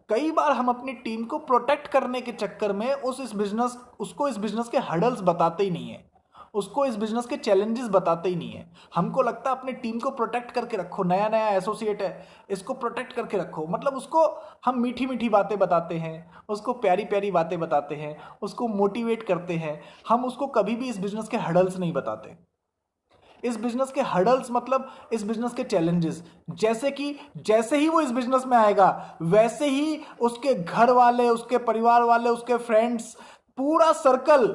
कई बार हम अपनी टीम को प्रोटेक्ट करने के चक्कर में उसको इस बिजनेस के हर्डल्स बताते ही नहीं है, उसको इस बिजनेस के चैलेंजेस बताते ही नहीं है। हमको लगता है अपनी टीम को प्रोटेक्ट करके रखो, नया नया एसोसिएट है, इसको प्रोटेक्ट करके रखो, मतलब उसको हम मीठी मीठी बातें बताते हैं, उसको प्यारी प्यारी बातें बताते हैं, उसको मोटिवेट करते हैं। हम उसको कभी भी इस बिजनेस के हर्डल्स नहीं बताते। इस बिजनेस के हर्डल्स मतलब इस बिजनेस के चैलेंजेस, जैसे ही वो इस बिजनेस में आएगा वैसे ही उसके घर वाले, उसके परिवार वाले, उसके फ्रेंड्स, पूरा सर्कल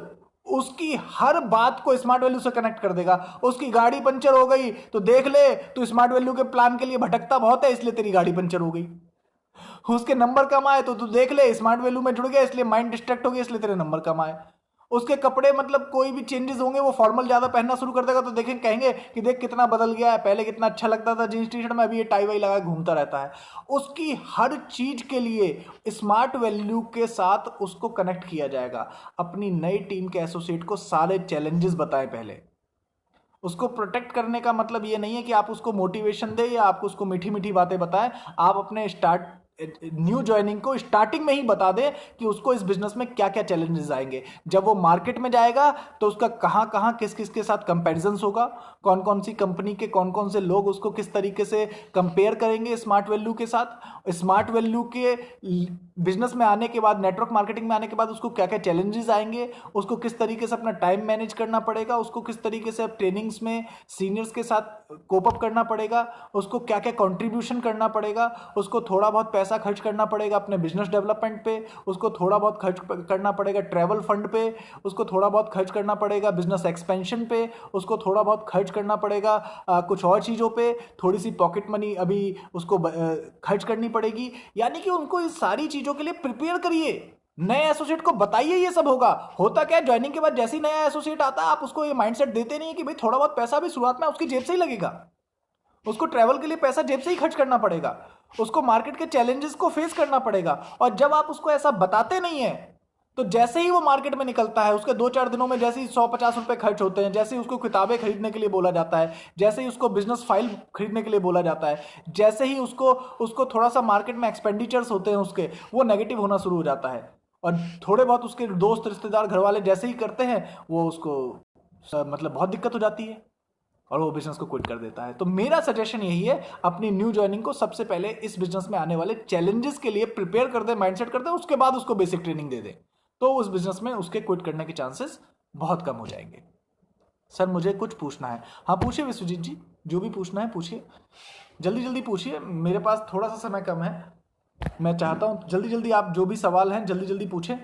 उसकी हर बात को स्मार्ट वैल्यू से कनेक्ट कर देगा। उसकी गाड़ी पंचर हो गई तो देख ले, तो स्मार्ट वैल्यू के प्लान के लिए भटकता बहुत है इसलिए तेरी गाड़ी पंचर हो गई। उसके नंबर कम आए तो तू देख ले, स्मार्ट वैल्यू में जुड़ गया इसलिए माइंड डिस्ट्रैक्ट हो गया इसलिए तेरे नंबर कम आए। उसके कपड़े मतलब कोई भी चेंजेस होंगे, वो फॉर्मल ज्यादा पहनना शुरू कर देगा तो देखें, कहेंगे कि देख कितना बदल गया है, पहले कितना अच्छा लगता था जींस टी शर्ट में, अभी ये टाई वाई लगा घूमता रहता है। उसकी हर चीज के लिए स्मार्ट वैल्यू के साथ उसको कनेक्ट किया जाएगा। अपनी नई टीम के एसोसिएट को सारे चैलेंजेस बताएं पहले। उसको प्रोटेक्ट करने का मतलब ये नहीं है कि आप उसको मोटिवेशन दे या आप उसको मीठी मीठी बातें बताएं। आप अपने न्यू ज्वाइनिंग को स्टार्टिंग में ही बता दें कि उसको इस बिजनेस में क्या क्या चैलेंजेस आएंगे। जब वो मार्केट में जाएगा तो उसका कहां कहां किस किस के साथ कंपैरिजंस होगा, कौन कौन सी कंपनी के कौन कौन से लोग उसको किस तरीके से कंपेयर करेंगे स्मार्ट वैल्यू के साथ। स्मार्ट वैल्यू के बिजनेस में आने के बाद, नेटवर्क मार्केटिंग में आने के बाद उसको क्या क्या चैलेंजेस आएंगे, उसको किस तरीके से अपना टाइम मैनेज करना पड़ेगा, उसको किस तरीके से ट्रेनिंग्स में सीनियर्स के साथ कोप अप करना पड़ेगा, उसको क्या क्या कंट्रीब्यूशन करना पड़ेगा, उसको थोड़ा बहुत पैसा खर्च करना पड़ेगा अपने बिजनेस डेवलपमेंट पे, उसको थोड़ा बहुत खर्च करना पड़ेगा ट्रैवल फंड पे, उसको थोड़ा बहुत खर्च करना पड़ेगा बिजनेस एक्सपेंशन पे, उसको थोड़ा बहुत खर्च करना पड़ेगा कुछ और चीज़ों पे, थोड़ी सी पॉकेट मनी अभी उसको खर्च करनी पड़ेगी। यानी कि उनको इस सारी चीज़ों के लिए प्रिपेयर करिए। नए एसोसिएट को बताइए ये सब होगा। होता क्या है, ज्वाइनिंग के बाद जैसे ही नया एसोसिएट आता है आप उसको ये माइंडसेट देते नहीं है कि भाई थोड़ा बहुत पैसा भी शुरुआत में उसकी जेब से ही लगेगा, उसको ट्रैवल के लिए पैसा जेब से ही खर्च करना पड़ेगा, उसको मार्केट के चैलेंजेस को फेस करना पड़ेगा। और जब आप उसको ऐसा बताते नहीं है तो जैसे ही वो मार्केट में निकलता है उसके 2-4 दिनों में जैसे ही 150 रुपए खर्च होते हैं, जैसे ही उसको किताबें खरीदने के लिए बोला जाता है, जैसे ही उसको बिजनेस फाइल खरीदने के लिए बोला जाता है, जैसे ही उसको उसको थोड़ा सा मार्केट में एक्सपेंडिचर्स होते हैं उसके, वो नेगेटिव होना शुरू हो जाता है। और थोड़े बहुत उसके दोस्त रिश्तेदार घर वाले जैसे ही करते हैं वो उसको मतलब बहुत दिक्कत हो जाती है और वो बिजनेस को क्विट कर देता है। तो मेरा सजेशन यही है, अपनी न्यू ज्वाइनिंग को सबसे पहले इस बिजनेस में आने वाले चैलेंजेस के लिए प्रिपेयर कर दे, माइंडसेट कर दे, उसके बाद उसको बेसिक ट्रेनिंग दे दे, तो उस बिजनेस में उसके क्विट करने के चांसेस बहुत कम हो जाएंगे। सर मुझे कुछ पूछना है। हाँ पूछिए विश्वजीत जी, जो भी पूछना है पूछिए, जल्दी जल्दी पूछिए, मेरे पास थोड़ा सा समय कम है। मैं चाहता हूँ जल्दी जल्दी आप जो भी सवाल हैं जल्दी जल्दी पूछें,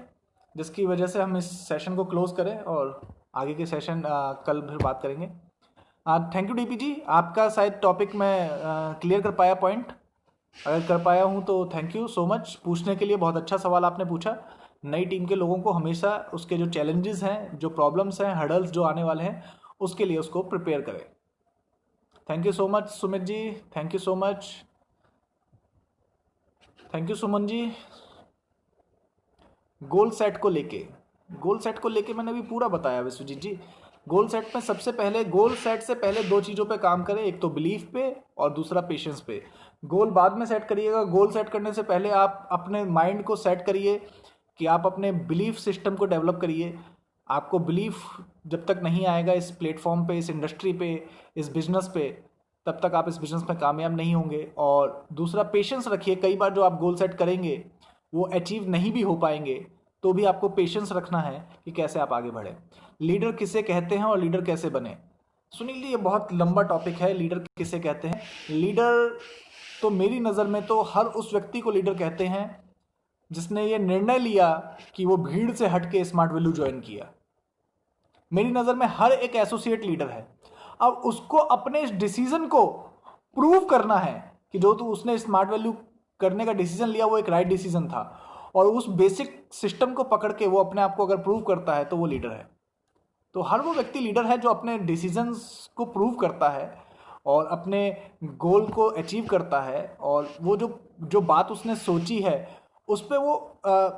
जिसकी वजह से हम इस सेशन को क्लोज करें और आगे के सेशन कल फिर बात करेंगे। थैंक यू डीपी जी, आपका शायद टॉपिक मैं क्लियर कर पाया पॉइंट, अगर कर पाया हूँ तो थैंक यू सो मच। पूछने के लिए बहुत अच्छा सवाल आपने पूछा। नई टीम के लोगों को हमेशा उसके जो चैलेंजेस हैं, जो प्रॉब्लम्स हैं, हर्डल्स जो आने वाले हैं, उसके लिए उसको प्रिपेयर करें। Thank you so much Sumit ji, thank you so much, thank you Suman ji. Goal set को लेके मैंने अभी पूरा बताया विश्वजीत जी। गोल सेट में सबसे पहले, गोल सेट से पहले दो चीज़ों पे काम करें, एक तो बिलीफ पे और दूसरा पेशेंस पे। गोल बाद में सेट करिएगा, गोल सेट करने से पहले आप अपने माइंड को सेट करिए कि आप अपने बिलीफ सिस्टम को डेवलप करिए। आपको बिलीफ जब तक नहीं आएगा इस प्लेटफॉर्म पे, इस इंडस्ट्री पे, इस बिजनेस पे, तब तक आप इस बिजनेस में कामयाब नहीं होंगे। और दूसरा पेशेंस रखिए, कई बार जो आप गोल सेट करेंगे वो अचीव नहीं भी हो पाएंगे तो भी आपको पेशेंस रखना है कि कैसे आप आगे बढ़े। लीडर किसे कहते हैं और लीडर कैसे बने? सुनील जी ये बहुत लंबा टॉपिक है, लीडर किसे कहते हैं। लीडर तो मेरी नज़र में तो हर उस व्यक्ति को लीडर कहते हैं जिसने ये निर्णय लिया कि वो भीड़ से हट के स्मार्ट वैल्यू ज्वाइन किया। मेरी नज़र में हर एक एसोसिएट लीडर है, अब उसको अपने इस डिसीजन को प्रूव करना है कि जो तो उसने स्मार्ट वैल्यू करने का डिसीजन लिया वो एक राइट डिसीजन था, और उस बेसिक सिस्टम को पकड़ के वो अपने आप को अगर प्रूव करता है तो वो लीडर है। तो हर वो व्यक्ति लीडर है जो अपने डिसीजंस को प्रूव करता है और अपने गोल को अचीव करता है, और वो जो जो बात उसने सोची है उस पर वो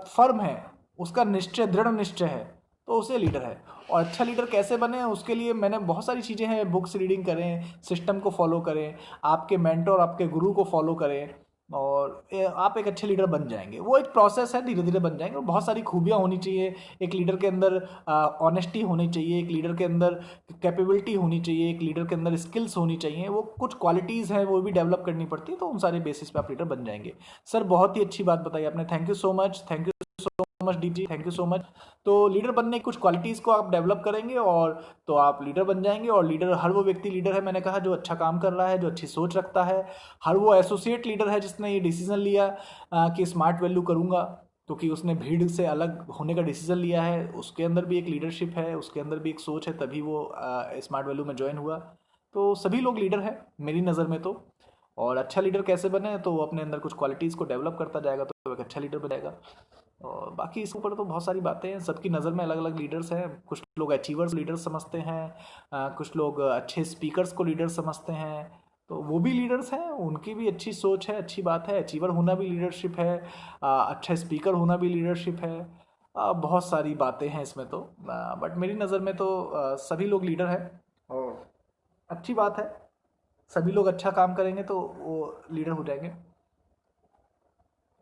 फर्म है, उसका निश्चय, दृढ़ निश्चय है, तो उसे लीडर है। और अच्छा लीडर कैसे बने, उसके लिए मैंने बहुत सारी चीज़ें हैं, बुक्स रीडिंग करें, सिस्टम को फॉलो करें, आपके मेंटर, आपके गुरु को फॉलो करें, और आप एक अच्छे लीडर बन जाएंगे। वो एक प्रोसेस है, धीरे धीरे बन जाएंगे। और बहुत सारी खूबियाँ होनी चाहिए एक लीडर के अंदर, ऑनेस्टी होनी चाहिए एक लीडर के अंदर, कैपेबिलिटी होनी चाहिए एक लीडर के अंदर, स्किल्स होनी चाहिए, वो कुछ क्वालिटीज़ हैं वो भी डेवलप करनी पड़ती है। तो उन सारे बेसिस पे आप लीडर बन जाएंगे। सर बहुत ही अच्छी बात बताई आपने, thank you so much, thank you so much D G, thank you so much. तो लीडर बनने की कुछ क्वालिटीज़ को आप डेवलप करेंगे और तो आप लीडर बन जाएंगे। और लीडर, हर वो व्यक्ति लीडर है, मैंने कहा, जो अच्छा काम कर रहा है, जो अच्छी सोच रखता है। हर वो एसोसिएट लीडर है जिसने ये डिसीजन लिया कि स्मार्ट वैल्यू करूँगा, क्योंकि उसने भीड़ से अलग होने का डिसीजन लिया है। उसके अंदर भी एक लीडरशिप है, उसके अंदर भी एक सोच है, तभी वो स्मार्ट वैल्यू में ज्वाइन हुआ। तो सभी लोग लीडर हैं मेरी नज़र में तो। और अच्छा लीडर कैसे बने, तो वो अपने अंदर कुछ क्वालिटीज़ को डेवलप करता जाएगा तो एक अच्छा लीडर बनेगा। और बाकी इसके ऊपर तो बहुत सारी बातें हैं, सबकी नज़र में अलग अलग लीडर्स हैं। कुछ लोग अचीवर्स लीडर्स समझते हैं, कुछ लोग अच्छे स्पीकर्स को लीडर्स समझते हैं, तो वो भी लीडर्स हैं, उनकी भी अच्छी सोच है, अच्छी बात है। अचीवर होना भी लीडरशिप है, अच्छा स्पीकर होना भी लीडरशिप है। बहुत सारी बातें हैं इसमें तो, बट मेरी नज़र में तो सभी लोग लीडर हैं, और अच्छी बात है। सभी लोग अच्छा काम करेंगे तो वो लीडर हो जाएंगे।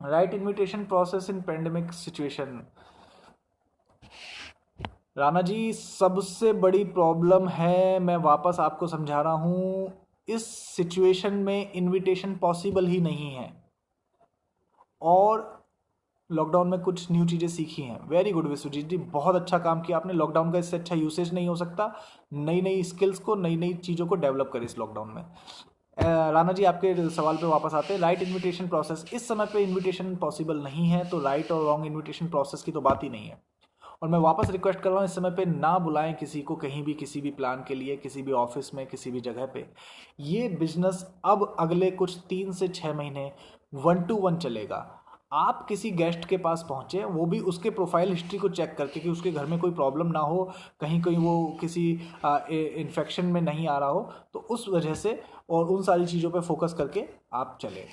Right invitation process in pandemic situation. Rana ji, सबसे बड़ी प्रॉब्लम है, मैं वापस आपको समझा रहा हूँ, इस सिचुएशन में इनविटेशन पॉसिबल ही नहीं है। और लॉकडाउन में कुछ न्यू चीज़ें सीखी हैं। वेरी गुड विश्वजीत जी, बहुत अच्छा काम किया आपने। लॉकडाउन का इससे अच्छा यूसेज नहीं हो सकता। नई नई स्किल्स को, नई नई चीज़ों को डेवलप करें इस लॉकडाउन में। राणा जी, आपके सवाल पे वापस आते हैं। राइट इनविटेशन प्रोसेस, इस समय पे इनविटेशन पॉसिबल नहीं है, तो राइट और रॉन्ग इनविटेशन प्रोसेस की तो बात ही नहीं है। और मैं वापस रिक्वेस्ट कर रहा हूँ, इस समय पे ना बुलाएं किसी को कहीं भी, किसी भी प्लान के लिए, किसी भी ऑफिस में, किसी भी जगह पे। ये बिजनेस अब अगले कुछ 3 से 6 महीने 1 to 1 चलेगा। आप किसी गेस्ट के पास पहुँचे, वो भी उसके प्रोफाइल हिस्ट्री को चेक करके कि उसके घर में कोई प्रॉब्लम ना हो, कहीं कहीं वो किसी इन्फेक्शन में नहीं आ रहा हो, तो उस वजह से और उन सारी चीज़ों पे फोकस करके आप चले।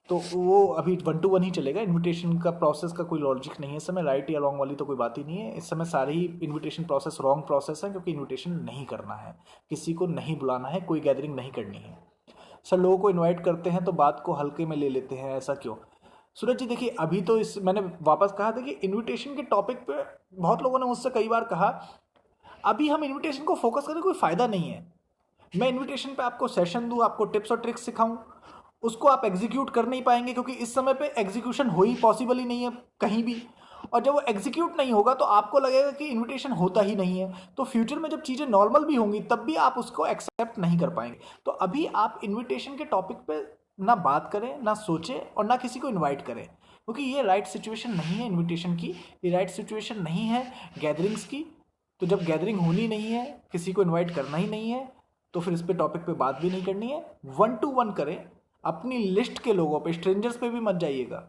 तो वो अभी 1 to 1 ही चलेगा। इनविटेशन का प्रोसेस का कोई लॉजिक नहीं है इस समय, राइट या रॉन्ग वाली तो कोई बात ही नहीं है। इस समय सारे ही इनविटेशन प्रोसेस रॉन्ग प्रोसेस है, क्योंकि इनविटेशन नहीं करना है, किसी को नहीं बुलाना है, कोई गैदरिंग नहीं करनी है। सर, लोगों को इनवाइट करते हैं तो बात को हल्के में ले लेते हैं, ऐसा क्यों? सूरज जी देखिए, अभी तो इस मैंने वापस कहा था कि इनविटेशन के टॉपिक पे बहुत लोगों ने मुझसे कई बार कहा, अभी हम इनविटेशन को फोकस करें, कोई फ़ायदा नहीं है। मैं इनविटेशन पे आपको सेशन दूँ, आपको टिप्स और ट्रिक्स सिखाऊं, उसको आप एग्जीक्यूट कर नहीं पाएंगे, क्योंकि इस समय पे एग्जीक्यूशन हो ही पॉसिबल ही नहीं है कहीं भी। और जब वो एग्जीक्यूट नहीं होगा तो आपको लगेगा कि इनविटेशन होता ही नहीं है। तो फ्यूचर में जब चीज़ें नॉर्मल भी होंगी तब भी आप उसको एक्सेप्ट नहीं कर पाएंगे। तो अभी आप इनविटेशन के टॉपिक पे ना बात करें, ना सोचें, और ना किसी को इन्वाइट करें, क्योंकि ये राइट सिचुएशन नहीं है इन्विटेशन की, ये राइट सिचुएशन नहीं है गैदरिंग्स की। तो जब गैदरिंग होनी नहीं है, किसी को इन्वाइट करना ही नहीं है, तो फिर इस पे टॉपिक पे बात भी नहीं करनी है। 1 to 1 करें, अपनी लिस्ट के लोगों पे, स्ट्रेंजर्स पे भी मत जाइएगा।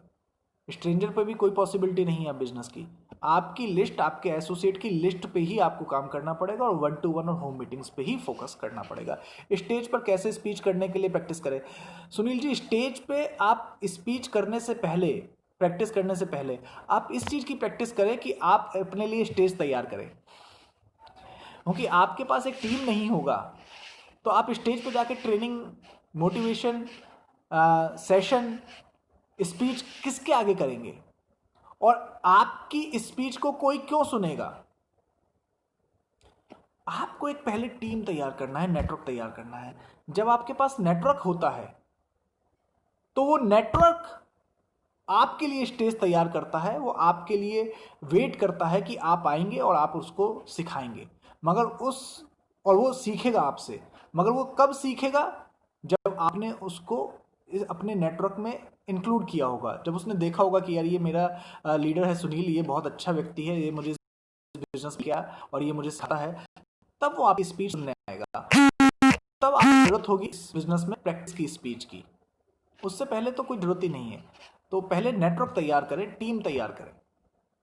स्ट्रेंजर पे भी कोई पॉसिबिलिटी नहीं है बिजनेस की। आपकी लिस्ट, आपके एसोसिएट की लिस्ट पे ही आपको काम करना पड़ेगा, और 1 to 1 और होम मीटिंग्स पे ही फोकस करना पड़ेगा। स्टेज पर कैसे स्पीच करने के लिए प्रैक्टिस करें? सुनील जी, स्टेज पे आप स्पीच करने से पहले, प्रैक्टिस करने से पहले आप इस चीज़ की प्रैक्टिस करें कि आप अपने लिए स्टेज तैयार करें, क्योंकि आपके पास एक टीम नहीं होगा तो आप स्टेज पे जाके ट्रेनिंग, मोटिवेशन, सेशन, स्पीच किसके आगे करेंगे? और आपकी स्पीच को कोई क्यों सुनेगा? आपको एक पहले टीम तैयार करना है, नेटवर्क तैयार करना है। जब आपके पास नेटवर्क होता है तो वो नेटवर्क आपके लिए स्टेज तैयार करता है, वो आपके लिए वेट करता है कि आप आएंगे और आप उसको सिखाएंगे। मगर और वो सीखेगा आपसे, मगर वो कब सीखेगा? जब आपने उसको अपने नेटवर्क में इंक्लूड किया होगा, जब उसने देखा होगा कि यार ये मेरा लीडर है सुनील, ये बहुत अच्छा व्यक्ति है, ये मुझे बिजनेस किया और ये मुझे सिखाता है, तब वो आपकी स्पीच सुनने आएगा। तब आपको जरूरत होगी इस बिजनेस में प्रैक्टिस की, स्पीच की। उससे पहले तो कोई जरूरत ही नहीं है। तो पहले नेटवर्क तैयार करें, टीम तैयार करें,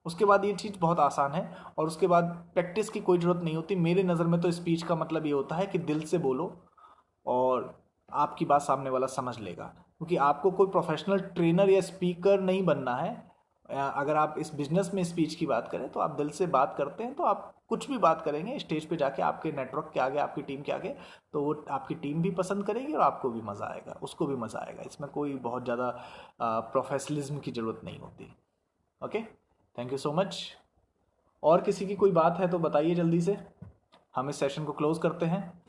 उसके बाद ये चीज़ बहुत आसान है और उसके बाद प्रैक्टिस की कोई ज़रूरत नहीं होती। मेरे नज़र में तो स्पीच का मतलब ये होता है कि दिल से बोलो और आपकी बात सामने वाला समझ लेगा, क्योंकि आपको कोई प्रोफेशनल ट्रेनर या स्पीकर नहीं बनना है। अगर आप इस बिजनेस में स्पीच की बात करें तो आप दिल से बात करते हैं तो आप कुछ भी बात करेंगे स्टेज पे जाके आपके नेटवर्क के आगे, आपकी टीम के आगे, तो वो आपकी टीम भी पसंद करेगी और आपको भी मज़ा आएगा, उसको भी मज़ा आएगा। इसमें कोई बहुत ज़्यादा प्रोफेशनलिज्म की ज़रूरत नहीं होती। Okay, thank you so much. और किसी की कोई बात है तो बताइए जल्दी से, हम इस सेशन को क्लोज़ करते हैं।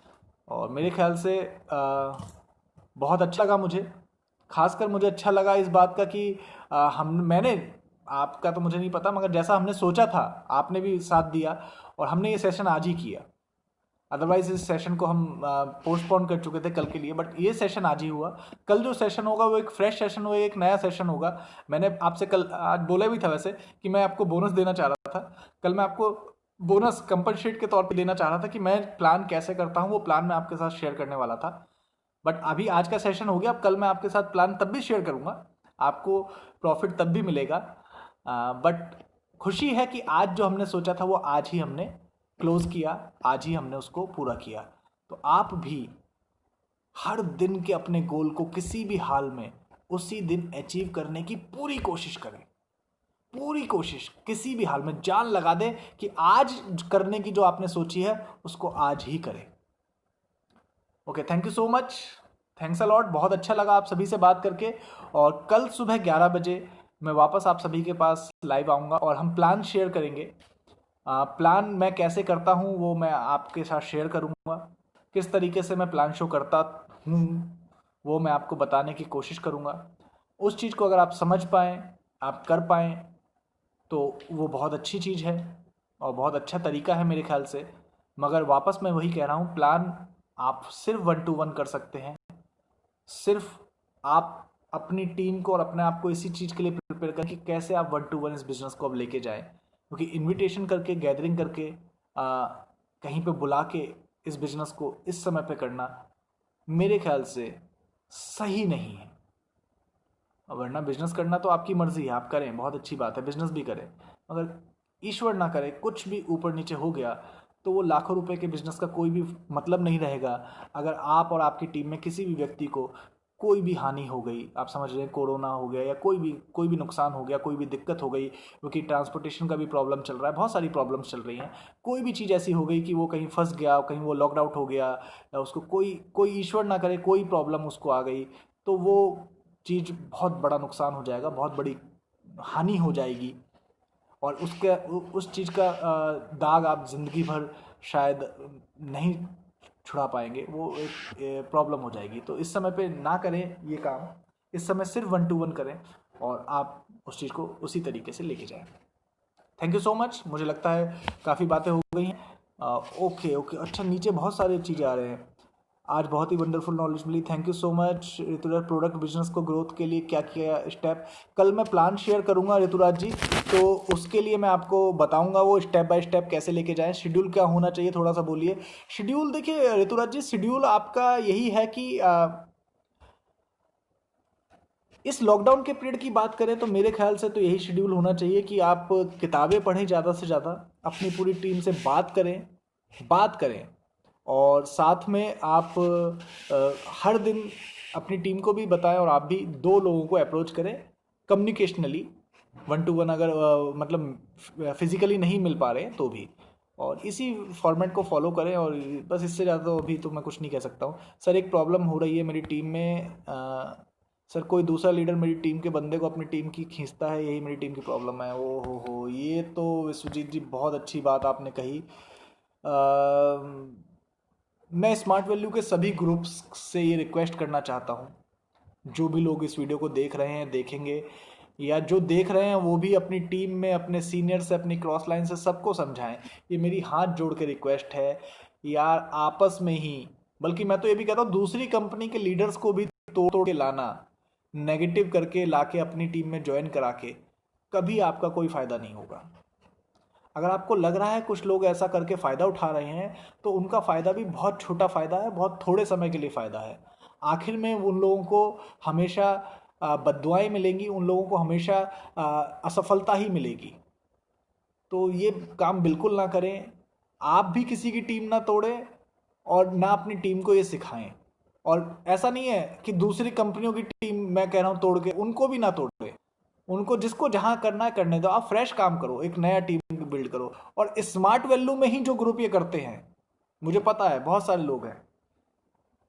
और मेरे ख्याल से बहुत अच्छा लगा मुझे, खासकर मुझे अच्छा लगा इस बात का कि मैंने, आपका तो मुझे नहीं पता, मगर जैसा हमने सोचा था आपने भी साथ दिया और हमने ये सेशन आज ही किया। अदरवाइज इस सेशन को हम पोस्टपोन कर चुके थे कल के लिए, बट ये सेशन आज ही हुआ। कल जो सेशन होगा वो एक फ्रेश सेशन होगा, एक नया सेशन होगा। मैंने आपसे कल, आज बोला भी था वैसे कि मैं आपको बोनस देना चाह रहा था। कल मैं आपको बोनस कंपनसेट के तौर पे देना चाह रहा था कि मैं प्लान कैसे करता हूँ, वो प्लान मैं आपके साथ शेयर करने वाला था। बट अभी आज का सेशन हो गया, अब कल मैं आपके साथ प्लान तब भी शेयर करूँगा, आपको प्रॉफिट तब भी मिलेगा। बट खुशी है कि आज जो हमने सोचा था वो आज ही हमने क्लोज किया, आज ही हमने उसको पूरा किया। तो आप भी हर दिन के अपने गोल को किसी भी हाल में उसी दिन अचीव करने की पूरी कोशिश करें, पूरी कोशिश, किसी भी हाल में जान लगा दें कि आज करने की जो आपने सोची है उसको आज ही करें। Okay, thank you so much, thanks a lot. बहुत अच्छा लगा आप सभी से बात करके, और कल सुबह 11 बजे मैं वापस आप सभी के पास लाइव आऊँगा और हम प्लान शेयर करेंगे। प्लान मैं कैसे करता हूँ वो मैं आपके साथ शेयर करूँगा, किस तरीके से मैं प्लान शो करता हूँ वो मैं आपको बताने की कोशिश करूँगा। उस चीज़ को अगर आप समझ पाएँ, आप कर पाएँ, तो वो बहुत अच्छी चीज़ है और बहुत अच्छा तरीका है मेरे ख्याल से। मगर वापस मैं वही कह रहा हूँ, प्लान आप सिर्फ 1 to 1 कर सकते हैं। सिर्फ आप अपनी टीम को और अपने आप को इसी चीज़ के लिए प्रिपेयर करें कि कैसे आप 1 to 1 इस बिज़नेस को अब लेके जाएं, क्योंकि इनविटेशन करके, गैदरिंग करके, कहीं पे बुला के इस बिज़नेस को इस समय पे करना मेरे ख्याल से सही नहीं है। वरना बिजनेस करना तो आपकी मर्जी है, आप करें, बहुत अच्छी बात है, बिजनेस भी करें, मगर ईश्वर ना करे कुछ भी ऊपर नीचे हो गया तो वो लाखों रुपए के बिजनेस का कोई भी मतलब नहीं रहेगा। अगर आप और आपकी टीम में किसी भी व्यक्ति को कोई भी हानि हो गई, आप समझ रहे हैं, कोरोना हो गया या कोई भी नुकसान हो गया, कोई भी दिक्कत हो गई, क्योंकि ट्रांसपोर्टेशन का भी प्रॉब्लम चल रहा है, बहुत सारी प्रॉब्लम्स चल रही हैं, कोई भी चीज़ ऐसी हो गई कि वो कहीं फंस गया, कहीं वो लॉकड आउट हो गया, या उसको कोई ईश्वर ना करे कोई प्रॉब्लम उसको आ गई, तो वो चीज़ बहुत बड़ा नुकसान हो जाएगा, बहुत बड़ी हानि हो जाएगी और उस चीज़ का दाग आप ज़िंदगी भर शायद नहीं छुड़ा पाएंगे, वो एक प्रॉब्लम हो जाएगी। तो इस समय पे ना करें ये काम, इस समय सिर्फ 1 to 1 करें और आप उस चीज़ को उसी तरीके से लेके जाएं। थैंक यू सो मच, मुझे लगता है काफ़ी बातें हो गई हैं। ओके, अच्छा, नीचे बहुत सारी चीज़ें आ रहे हैं, आज बहुत ही वंडरफुल नॉलेज मिली, thank you so much Rituraj. Product business को ग्रोथ के लिए क्या किया स्टेप, कल मैं प्लान शेयर करूंगा ऋतुराज जी, तो उसके लिए मैं आपको बताऊंगा वो स्टेप बाय स्टेप कैसे लेके जाएं। शेड्यूल क्या होना चाहिए, थोड़ा सा बोलिए। शेड्यूल देखिए ऋतुराज जी, शेड्यूल आपका यही है कि इस लॉकडाउन के पीरियड की बात करें तो मेरे ख्याल से तो यही शेड्यूल होना चाहिए कि आप किताबें पढ़ें ज़्यादा से ज़्यादा, अपनी पूरी टीम से बात करें और साथ में आप हर दिन अपनी टीम को भी बताएं और आप भी 2 लोगों को अप्रोच करें कम्युनिकेशनली, 1 to 1 अगर मतलब फिजिकली नहीं मिल पा रहे हैं तो भी, और इसी फॉर्मेट को फॉलो करें। और बस इससे ज़्यादा तो अभी तो मैं कुछ नहीं कह सकता हूँ। सर एक प्रॉब्लम हो रही है मेरी टीम में, सर कोई दूसरा लीडर मेरी टीम के बंदे को अपनी टीम की खींचता है, यही मेरी टीम की प्रॉब्लम है। ओ हो, ये तो विश्वजीत जी बहुत अच्छी बात आपने कही। मैं स्मार्ट वैल्यू के सभी ग्रुप्स से ये रिक्वेस्ट करना चाहता हूँ, जो भी लोग इस वीडियो को देख रहे हैं, देखेंगे या जो देख रहे हैं वो भी अपनी टीम में, अपने सीनियर से, अपनी क्रॉस लाइन से सबको समझाएं। ये मेरी हाथ जोड़ के रिक्वेस्ट है यार, आपस में ही, बल्कि मैं तो ये भी कहता हूँ दूसरी कंपनी के लीडर्स को भी तोड़ के लाना, नेगेटिव करके लाके अपनी टीम में ज्वाइन करा के कभी आपका कोई फ़ायदा नहीं होगा। अगर आपको लग रहा है कुछ लोग ऐसा करके फ़ायदा उठा रहे हैं तो उनका फ़ायदा भी बहुत छोटा फ़ायदा है, बहुत थोड़े समय के लिए फ़ायदा है। आखिर में उन लोगों को हमेशा बद्दुआएं मिलेंगी, उन लोगों को हमेशा असफलता ही मिलेगी। तो ये काम बिल्कुल ना करें। आप भी किसी की टीम ना तोड़ें और ना अपनी टीम को ये सिखाएं। और ऐसा नहीं है कि दूसरी कंपनियों की टीम मैं कह रहा हूँ तोड़ के, उनको भी ना तोड़े। उनको जिसको जहां करना है करने दो। आप फ्रेश काम करो, एक नया टीम बिल्ड करो। और स्मार्ट वैल्यू में ही जो ग्रुप ये करते हैं, मुझे पता है बहुत सारे लोग हैं,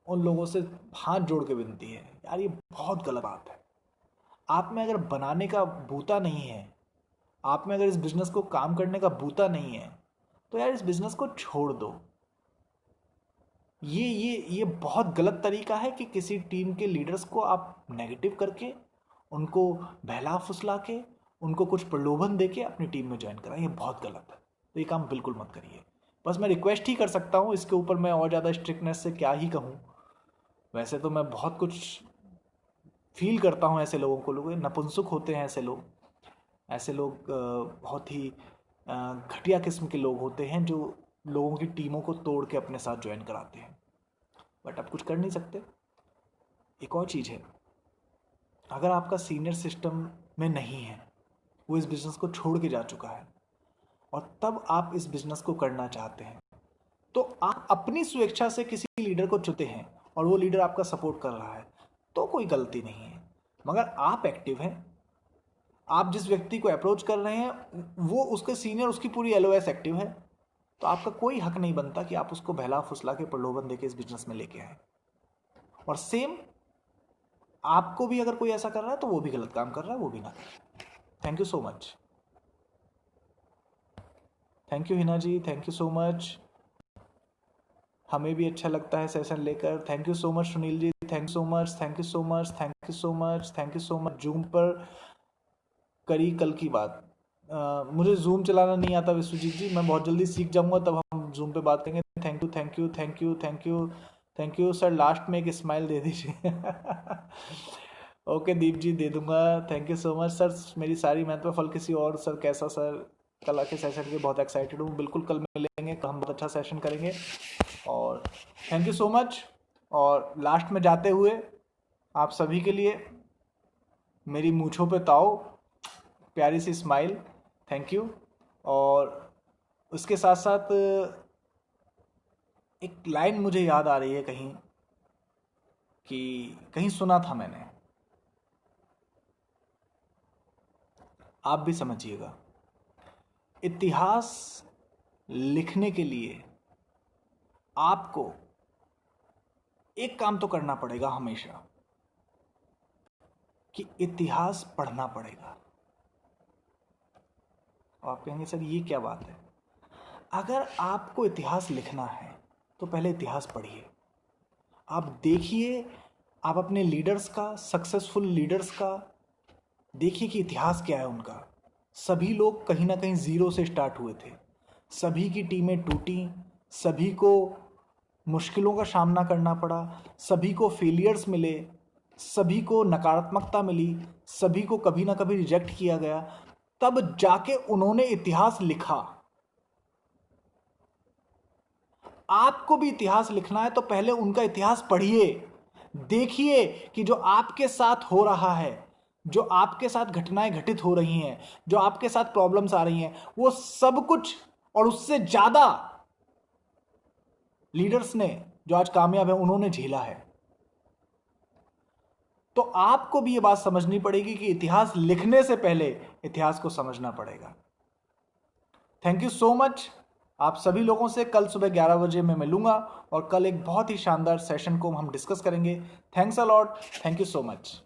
उन लोगों से हाथ जोड़ के विनती है यार, ये बहुत गलत बात है। आप में अगर बनाने का बूता नहीं है, आप में अगर इस बिजनेस को काम करने का बूता नहीं है, तो यार इस बिजनेस को छोड़ दो। ये बहुत गलत तरीका है कि किसी टीम के लीडर्स को आप नेगेटिव करके, उनको बहला फुसला के, उनको कुछ प्रलोभन देके अपनी टीम में ज्वाइन कराएं। ये बहुत गलत है, तो ये काम बिल्कुल मत करिए। बस मैं रिक्वेस्ट ही कर सकता हूँ, इसके ऊपर मैं और ज़्यादा स्ट्रिक्टनेस से क्या ही कहूँ। वैसे तो मैं बहुत कुछ फील करता हूँ ऐसे लोगों को, लोग नपुंसक होते हैं ऐसे लोग बहुत ही घटिया किस्म के लोग होते हैं जो लोगों की टीमों को तोड़ के अपने साथ ज्वाइन कराते हैं। बट आप कुछ कर नहीं सकते। एक और चीज़ है, अगर आपका सीनियर सिस्टम में नहीं है, वो इस बिज़नेस को छोड़ के जा चुका है और तब आप इस बिज़नेस को करना चाहते हैं, तो आप अपनी स्वेच्छा से किसी लीडर को चुनते हैं और वो लीडर आपका सपोर्ट कर रहा है, तो कोई गलती नहीं है। मगर आप एक्टिव हैं, आप जिस व्यक्ति को अप्रोच कर रहे हैं वो उसके सीनियर, उसकी पूरी LOS एक्टिव है, तो आपका कोई हक नहीं बनता कि आप उसको बहला फुसला के प्रलोभन देके इस बिजनेस में लेके आए। और सेम आपको भी अगर कोई ऐसा कर रहा है तो वो भी गलत काम कर रहा है, वो भी ना करें। Thank you so much. Thank you Hina ji, thank you so much. हमें भी अच्छा लगता है सेशन लेकर। Thank you so much Sunil ji, thank you so much, thank you so much, thank you so much, thank you so much. Zoom पर करी कल की बात। मुझे जूम चलाना नहीं आता विश्वजीत जी, मैं बहुत जल्दी सीख जाऊंगा, तब हम जूम पे बात करेंगे। Thank you thank you thank you thank you thank you sir, last में एक स्माइल दे दीजिए। ओके दीप जी, दे दूंगा। Thank you so much sir. मेरी सारी मेहनत पर फल किसी और। सर कैसा सर, कल के सेशन के बहुत एक्साइटेड हूँ। बिल्कुल कल मिलेंगे, हम बहुत अच्छा सेशन करेंगे। और थैंक यू सो मच। और लास्ट में जाते हुए आप सभी के लिए मेरी मूँछों पे ताव, प्यारी सी स्माइल, थैंक यू। और उसके साथ साथ एक लाइन मुझे याद आ रही है कहीं, कि कहीं सुना था मैंने, आप भी समझिएगा। इतिहास लिखने के लिए आपको एक काम तो करना पड़ेगा हमेशा, कि इतिहास पढ़ना पड़ेगा। और आप कहेंगे सर ये क्या बात है? अगर आपको इतिहास लिखना है तो पहले इतिहास पढ़िए। आप देखिए, आप अपने लीडर्स का, सक्सेसफुल लीडर्स का देखिए कि इतिहास क्या है उनका। सभी लोग कहीं ना कहीं ज़ीरो से स्टार्ट हुए थे, सभी की टीमें टूटी, सभी को मुश्किलों का सामना करना पड़ा, सभी को फेलियर्स मिले, सभी को नकारात्मकता मिली, सभी को कभी ना कभी रिजेक्ट किया गया, तब जाके उन्होंने इतिहास लिखा। आपको भी इतिहास लिखना है तो पहले उनका इतिहास पढ़िए, देखिए कि जो आपके साथ हो रहा है, जो आपके साथ घटनाएं घटित हो रही हैं, जो आपके साथ प्रॉब्लम्स आ रही हैं, वो सब कुछ और उससे ज्यादा लीडर्स ने जो आज कामयाब है उन्होंने झेला है। तो आपको भी ये बात समझनी पड़ेगी कि इतिहास लिखने से पहले इतिहास को समझना पड़ेगा। Thank you so much. आप सभी लोगों से कल सुबह 11 बजे मैं मिलूंगा और कल एक बहुत ही शानदार सेशन को हम डिस्कस करेंगे। Thanks a lot, thank you so much.